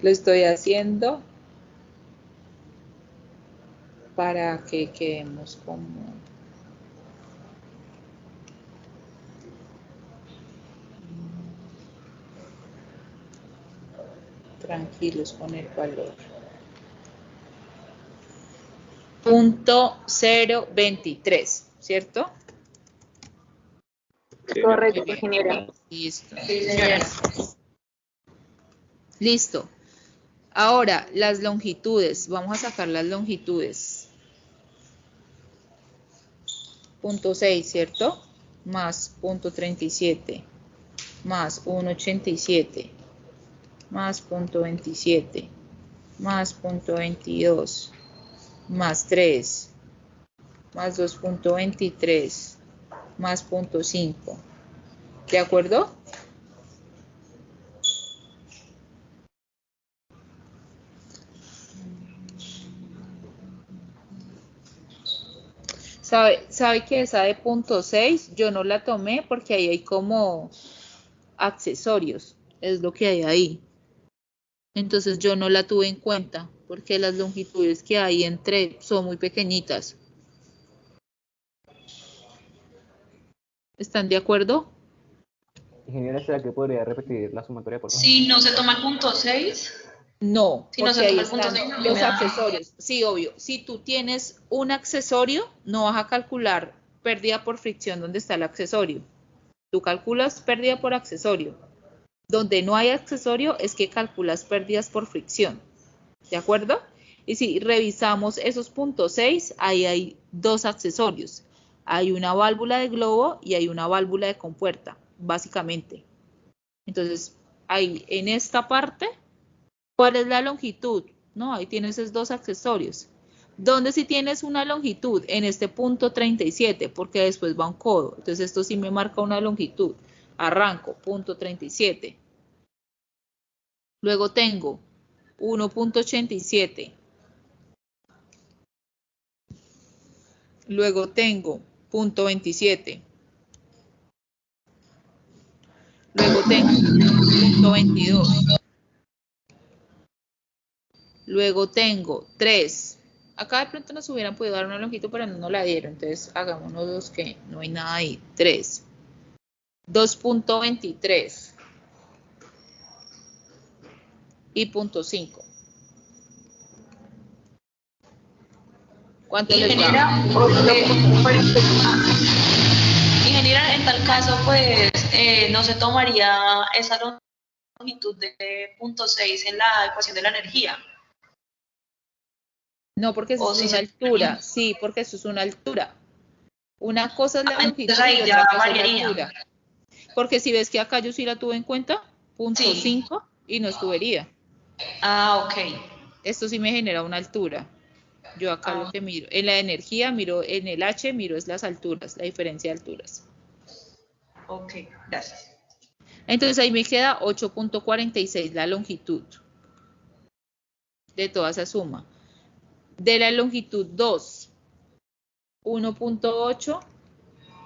Lo estoy haciendo para que quedemos como tranquilos con el valor. Punto 023, ¿cierto? Correcto, ingeniera. Listo. Sí, señora. Listo. Ahora, las longitudes. Vamos a sacar las longitudes. Punto 6, ¿cierto? Más punto 37. Más 1,87. Más punto 27. Más punto 22. Más 3. Más 2.23. Más punto 5. ¿De acuerdo? ¿Sabe que esa de punto 6 yo no la tomé porque ahí hay como accesorios? Es lo que hay ahí. Entonces yo no la tuve en cuenta porque las longitudes que hay entre son muy pequeñitas. ¿Están de acuerdo? Ingeniera, ¿será que podría repetir la sumatoria, por favor? Si no se toma el punto 6. No, Si no porque se ahí toma el punto están 6, no los me da. accesorios. Sí, obvio. Si tú tienes un accesorio, no vas a calcular pérdida por fricción donde está el accesorio. Tú calculas pérdida por accesorio. Donde no hay accesorio es que calculas pérdidas por fricción. ¿De acuerdo? Y si revisamos esos puntos 6, ahí hay 2 accesorios. Hay una válvula de globo y hay una válvula de compuerta, básicamente. Entonces, ahí en esta parte, ¿cuál es la longitud? No, ahí tienes esos 2 accesorios. ¿Dónde si tienes una longitud? En este punto 37, porque después va un codo. Entonces, esto sí me marca una longitud. Arranco, punto 37. Luego tengo 1.87. Luego tengo punto 27. Luego tengo punto 22. Luego tengo 3. Acá de pronto nos hubieran podido dar una longitud, pero no la dieron. Entonces hagámonos los que no hay nada ahí. 3. 2.23. Y punto 5. ¿Cuánto les da? Ingeniera, en tal caso, pues no se tomaría esa longitud de punto 6 en la ecuación de la energía. No, porque eso es una altura. Sí, porque eso es una altura. Una cosa es la longitud y otra cosa es la altura. Porque si ves que acá yo sí la tuve en cuenta, punto 5 y no es tubería. Ah, ok. Esto sí me genera una altura. Yo acá lo que miro, en la energía miro, en el H miro es las alturas, la diferencia de alturas. Ok, gracias. Entonces ahí me queda 8.46 la longitud de toda esa suma. De la longitud 2, 1.8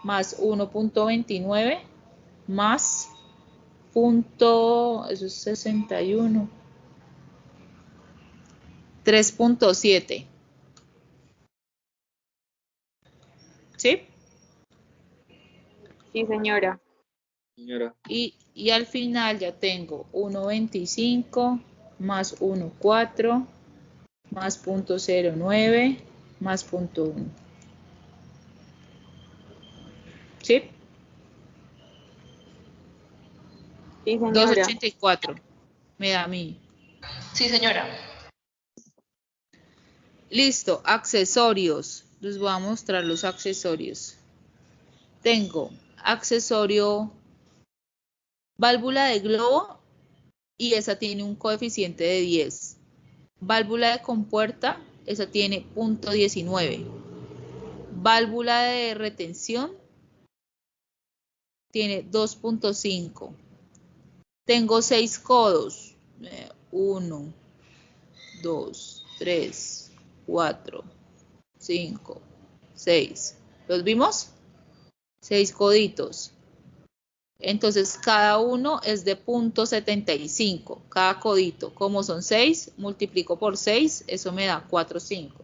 más 1.29 más punto, eso es 61, 3.7. ¿Sí? Sí, señora. Señora. Y al final ya tengo 1.25 más 1.4 más punto 0.9 más punto 1. ¿Sí? Sí, señora. 2.84 me da a mí. Sí, señora. Listo, accesorios. Les voy a mostrar los accesorios. Tengo accesorio válvula de globo y esa tiene un coeficiente de 10. Válvula de compuerta, esa tiene punto 19. válvula de retención tiene 2.5. Tengo 6 codos. 1, 2, 3, 4, 5, 6. ¿Los vimos? 6 coditos. Entonces, cada uno es de 0.75. Cada codito, como son 6, multiplico por 6, eso me da 4, 5.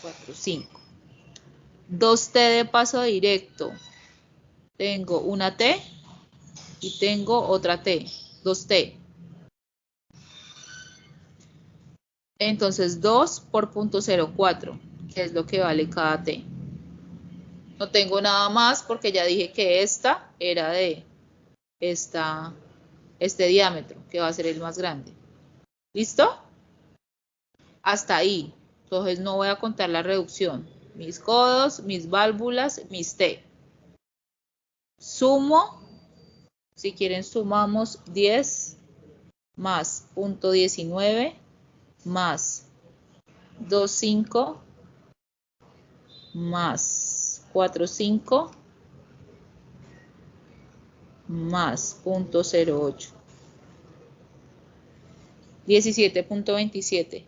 4, 5. 2T de paso directo. Tengo una T y tengo otra T. 2T. Entonces, 2 por 0.04, que es lo que vale cada T. No tengo nada más porque ya dije que esta era de este diámetro, que va a ser el más grande. ¿Listo? Hasta ahí. Entonces no voy a contar la reducción. Mis codos, mis válvulas, mis T. Sumo. Si quieren sumamos 10 más 0.19 más 2.5 más 4.5 más 0.08. 17.27.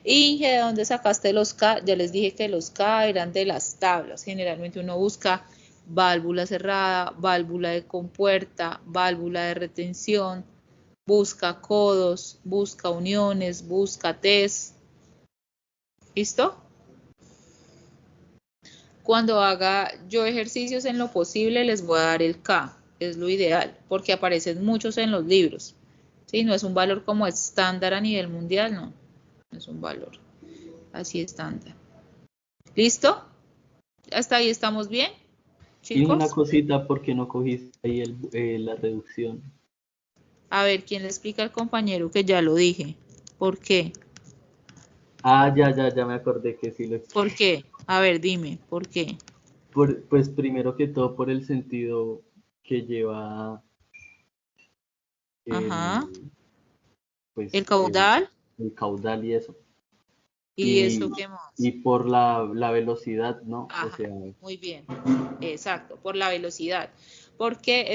Inge, ¿de dónde sacaste los K? Ya les dije que los K eran de las tablas. Generalmente uno busca válvula cerrada, válvula de compuerta, válvula de retención, busca codos, busca uniones, busca T's. ¿Listo? Cuando haga yo ejercicios en lo posible les voy a dar el K, es lo ideal, porque aparecen muchos en los libros. ¿Sí? No es un valor como estándar a nivel mundial, no es un valor así estándar. ¿Listo? ¿Hasta ahí estamos bien, Y una chicos? cosita, ¿por qué no cogiste ahí la reducción? A ver, ¿quién le explica al compañero que ya lo dije? ¿Por qué? Ah, ya me acordé que sí lo expliqué. ¿Por qué? A ver, dime, ¿por qué? Pues primero que todo por el sentido que lleva Ajá. pues, ¿El caudal? el caudal y eso. ¿Y eso qué más? Y por la velocidad, ¿no? Ajá, O sea, muy bien, exacto, por la velocidad, porque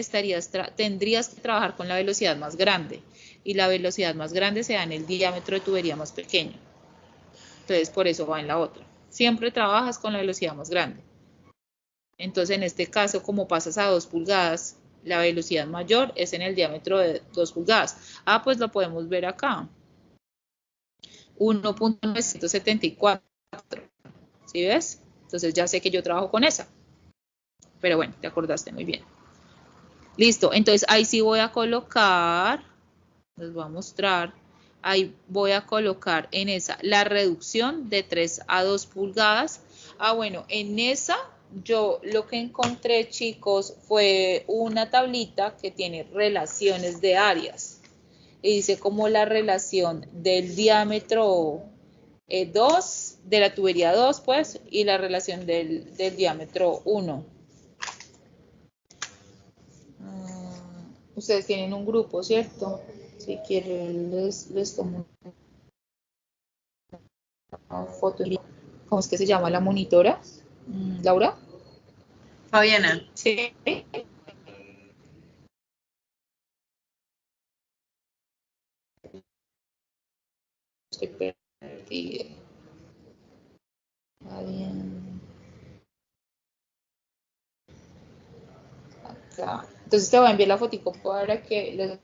tendrías que trabajar con la velocidad más grande, y la velocidad más grande se da en el diámetro de tubería más pequeño, entonces por eso va en la otra. Siempre trabajas con la velocidad más grande. Entonces en este caso, como pasas a 2 pulgadas, la velocidad mayor es en el diámetro de 2 pulgadas. Ah, pues lo podemos ver acá. 1.974. ¿Sí ves? Entonces ya sé que yo trabajo con esa. Pero bueno, te acordaste muy bien. Listo, entonces ahí sí voy a colocar, les voy a mostrar, ahí voy a colocar en esa la reducción de 3 a 2 pulgadas. Ah, bueno, en esa yo lo que encontré, chicos, fue una tablita que tiene relaciones de áreas. Y dice como la relación del diámetro 2, de la tubería 2, pues, y la relación del diámetro 1. Ustedes tienen un grupo, ¿cierto? Si quieren les tomo una foto. ¿Cómo es que se llama la monitora? ¿Laura? Fabiana. Sí. Estoy perdida. Acá. Entonces te voy a enviar la fotico para que les...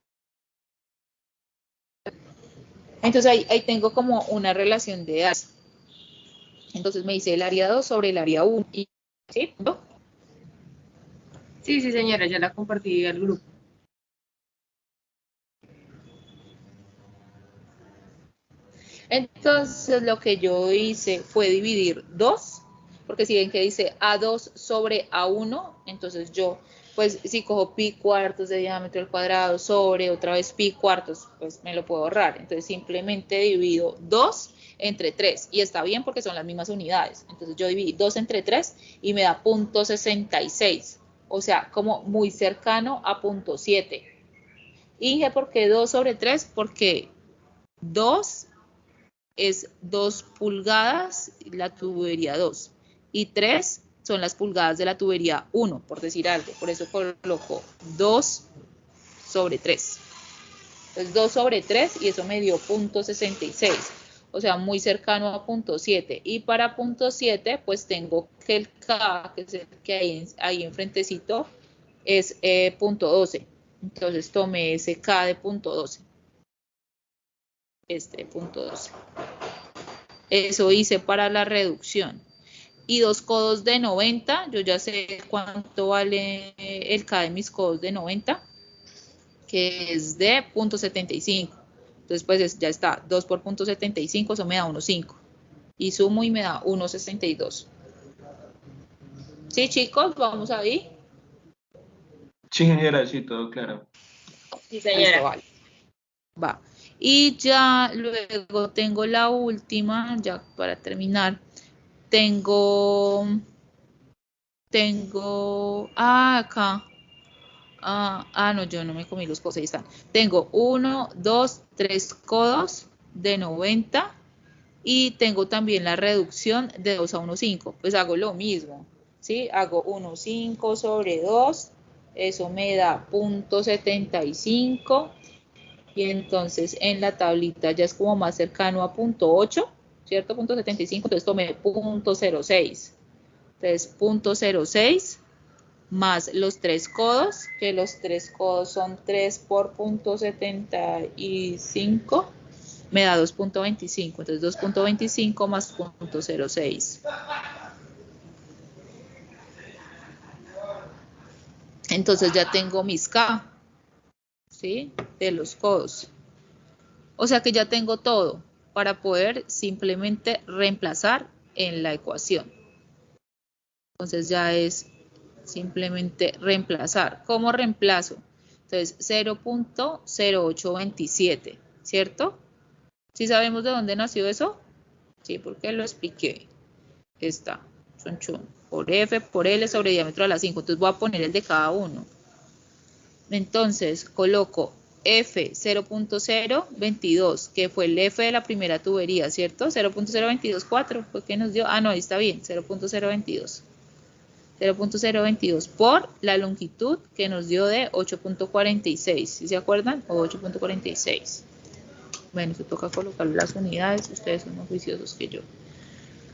Entonces ahí tengo como una relación de áreas. Entonces me dice el área 2 sobre el área 1. ¿Sí? ¿No? Sí, señora, ya la compartí al grupo. Entonces lo que yo hice fue dividir 2, porque si ven que dice A2 sobre A1, entonces yo, pues si cojo pi cuartos de diámetro al cuadrado sobre otra vez pi cuartos, pues me lo puedo ahorrar. Entonces simplemente divido 2 entre 3, y está bien porque son las mismas unidades. Entonces yo dividí 2 entre 3 y me da 0.66, o sea, como muy cercano a 0.7. Inge, ¿por qué 2 sobre 3? Porque 2 es 2 pulgadas, la tubería 2, y 3 son las pulgadas de la tubería 1, por decir algo. Por eso coloco 2 sobre 3. Entonces 2 sobre 3 y eso me dio 0.66. O sea, muy cercano a 0.7. Y para 0.7, pues tengo que el K, que es el que hay ahí enfrentecito, es 0.12. Entonces tomé ese K de 0.12. Este 0.12. Eso hice para la reducción. Y 2 codos de 90, yo ya sé cuánto vale el K de mis codos de 90, que es de 0.75. Entonces, pues ya está, 2 por 0.75, eso me da 1.5. Y sumo y me da 1.62. ¿Sí, chicos? ¿Vamos ahí? Sí, ingeniera, sí, todo claro. Sí, señora. Listo, vale. Va. Y ya luego tengo la última, ya para terminar. Tengo, acá. No, yo no me comí los codos, ahí están. Tengo 1, 2, 3 codos de 90 y tengo también la reducción de 2 a 1,5. Pues hago lo mismo, ¿sí? Hago 1,5 sobre 2, eso me da 0.75 y entonces en la tablita ya es como más cercano a 0.8, ¿cierto? 0.75, entonces tomé 0.06. Entonces 0.06 más los 3 codos, que los 3 codos son 3 por 0.75, me da 2.25, entonces 2.25 más 0.06. Entonces ya tengo mis K, ¿sí? De los codos. O sea que ya tengo todo para poder simplemente reemplazar en la ecuación. Entonces ya es simplemente reemplazar. ¿Cómo reemplazo? Entonces 0.0827, ¿cierto? ¿Sí sabemos de dónde nació eso? Sí, porque lo expliqué. Está, chun chun, por F, por L sobre diámetro a la 5. Entonces voy a poner el de cada uno. Entonces coloco F 0.022, que fue el F de la primera tubería, ¿cierto? 0.0224 fue que nos dio. No, ahí está bien, 0.022. 0.022 por la longitud que nos dio de 8.46, ¿sí se acuerdan? O 8.46. Bueno, se toca colocar las unidades, ustedes son más juiciosos que yo.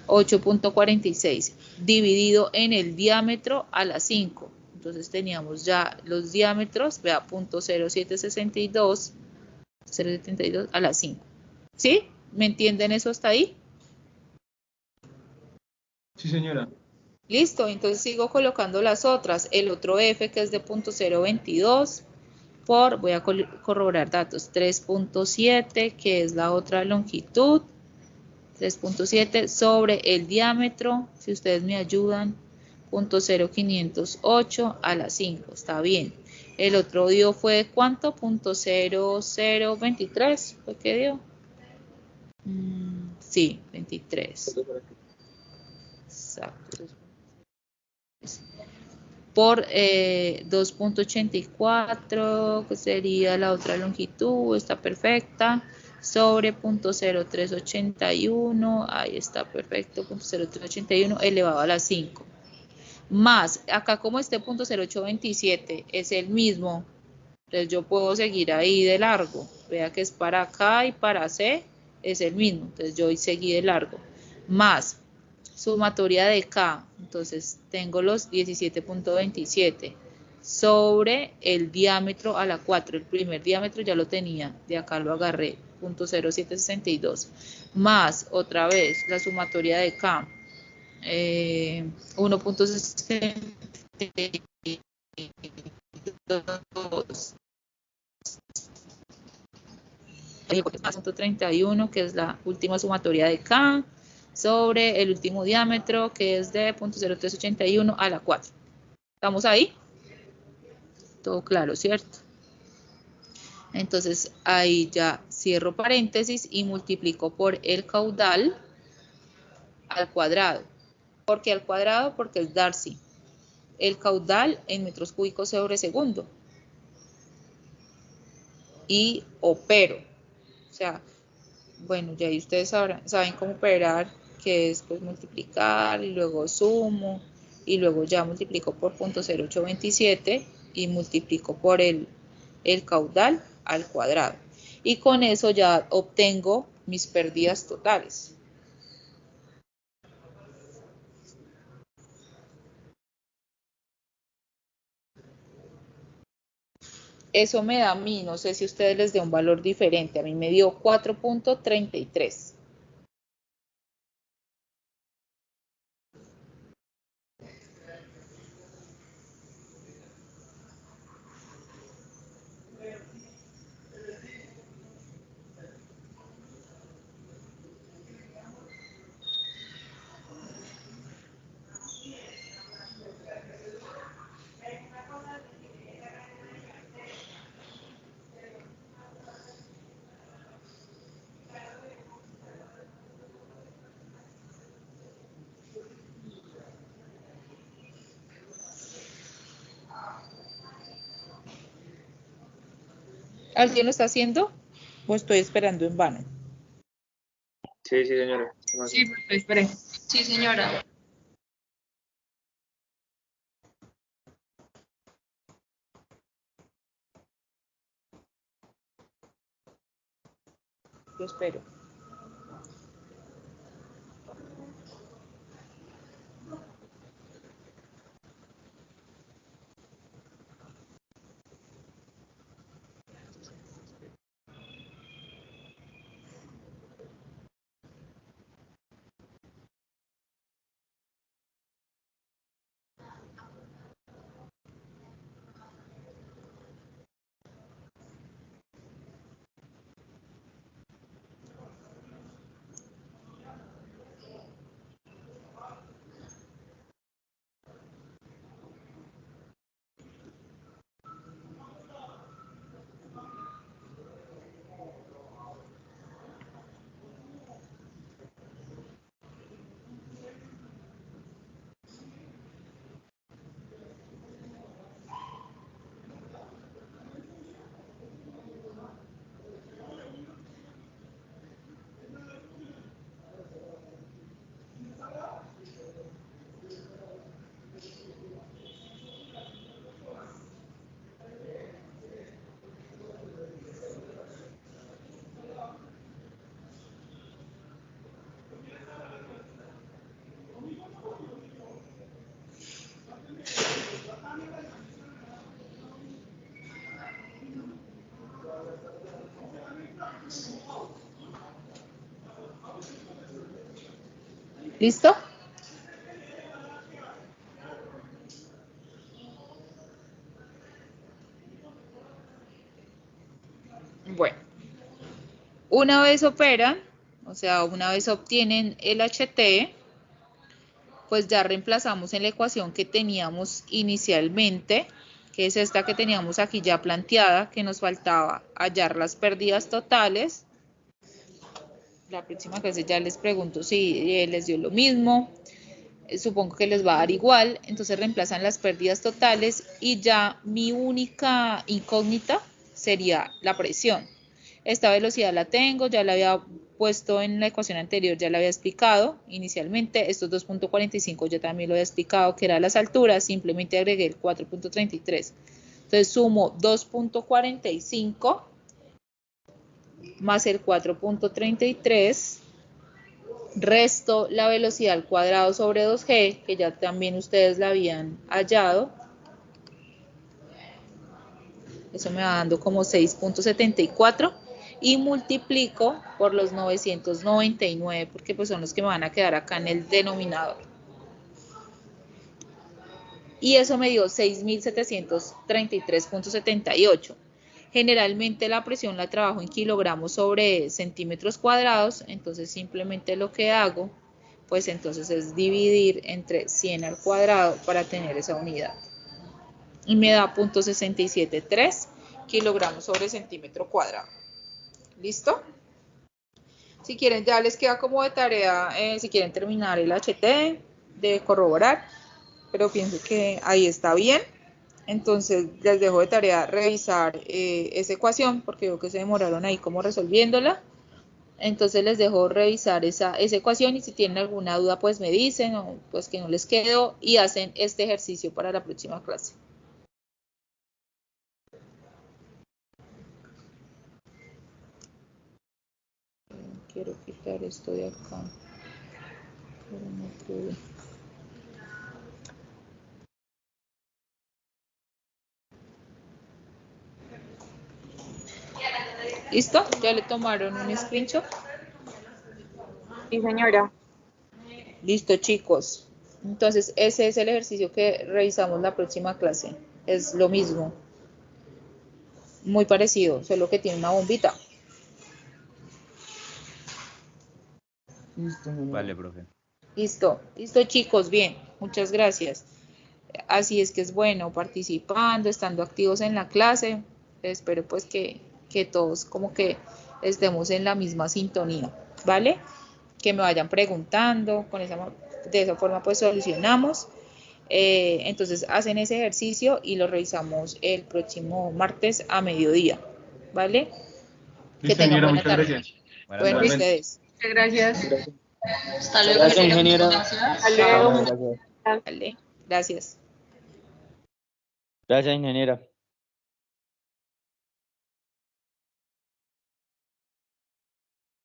8.46 dividido en el diámetro a la 5. Entonces teníamos ya los diámetros, vea, 0.0762, 0.72 a la 5. ¿Sí? ¿Me entienden eso hasta ahí? Sí, señora. Listo, entonces sigo colocando las otras. El otro F que es de 0.022 por, voy a corroborar datos, 3.7 que es la otra longitud, 3.7 sobre el diámetro, si ustedes me ayudan, 0.0508 a la 5, está bien. El otro dio fue ¿cuánto? 0.0023, ¿fue qué dio? Sí, 23. Exacto. Por 2.84, que sería la otra longitud, está perfecta, sobre 0.0381, ahí está perfecto, 0.0381 elevado a la 5. Más, acá como este 0.0827 es el mismo, entonces yo puedo seguir ahí de largo, vea que es para acá y para C, es el mismo, entonces yo seguí de largo, más sumatoria de K, entonces tengo los 17.27 sobre el diámetro a la 4, el primer diámetro ya lo tenía, de acá lo agarré, 0.0762, más otra vez la sumatoria de K, 1.62, 131, que es la última sumatoria de K, sobre el último diámetro, que es de 0.0381 a la 4. ¿Estamos ahí? Todo claro, ¿cierto? Entonces, ahí ya cierro paréntesis y multiplico por el caudal al cuadrado. ¿Por qué al cuadrado? Porque es Darcy. El caudal en metros cúbicos sobre segundo. Y opero. O sea, Bueno, ya ahí ustedes saben cómo operar, que es pues multiplicar y luego sumo y luego ya multiplico por 0.0827 y multiplico por el caudal al cuadrado. Y con eso ya obtengo mis pérdidas totales. Eso me da a mí, no sé si a ustedes les dé un valor diferente, a mí me dio 4.33. ¿Alguien lo está haciendo? ¿O estoy esperando en vano? Sí, sí, señora. Sí, esperé. Sí, señora. Lo espero. ¿Listo? Bueno, una vez operan, o sea, una vez obtienen el HT, pues ya reemplazamos en la ecuación que teníamos inicialmente, que es esta que teníamos aquí ya planteada, que nos faltaba hallar las pérdidas totales. La próxima clase ya les pregunto si les dio lo mismo. Supongo que les va a dar igual, entonces reemplazan las pérdidas totales y ya mi única incógnita sería la presión. Esta velocidad la tengo, ya la había puesto en la ecuación anterior, ya la había explicado inicialmente. Estos 2.45 ya también lo había explicado, que eran las alturas, simplemente agregué el 4.33. Entonces sumo 2.45 más el 4.33, resto la velocidad al cuadrado sobre 2g, que ya también ustedes la habían hallado. Eso me va dando como 6.74 y multiplico por los 999, porque pues son los que me van a quedar acá en el denominador. Y eso me dio 6.733.78. Generalmente la presión la trabajo en kilogramos sobre centímetros cuadrados, entonces simplemente lo que hago, pues entonces es dividir entre 100 al cuadrado para tener esa unidad. Y me da 0.673 kilogramos sobre centímetro cuadrado. ¿Listo? Si quieren, ya les queda como de tarea, si quieren terminar el HT, de corroborar, pero pienso que ahí está bien. Entonces les dejo de tarea revisar esa ecuación, porque veo que se demoraron ahí como resolviéndola. Entonces les dejo revisar esa ecuación y si tienen alguna duda pues me dicen o pues que no les quedó y hacen este ejercicio para la próxima clase. Quiero quitar esto de acá. Pero no pude. ¿Listo? ¿Ya le tomaron un screenshot? Sí, señora. Listo, chicos. Entonces, ese es el ejercicio que revisamos la próxima clase. Es lo mismo. Muy parecido, solo que tiene una bombita. Vale, profe. Listo, listo, chicos. Bien, muchas gracias. Así es que es bueno participando, estando activos en la clase. Espero pues que todos como que estemos en la misma sintonía, ¿vale? Que me vayan preguntando, de esa forma pues solucionamos. Entonces hacen ese ejercicio y lo revisamos el próximo martes a mediodía, ¿vale? Que tengan buena tarde. Bueno, ustedes. Muchas gracias. Hasta luego, Gracias, ingeniero. ingeniera. Gracias. Hasta luego. Vale, gracias. Gracias, ingeniera.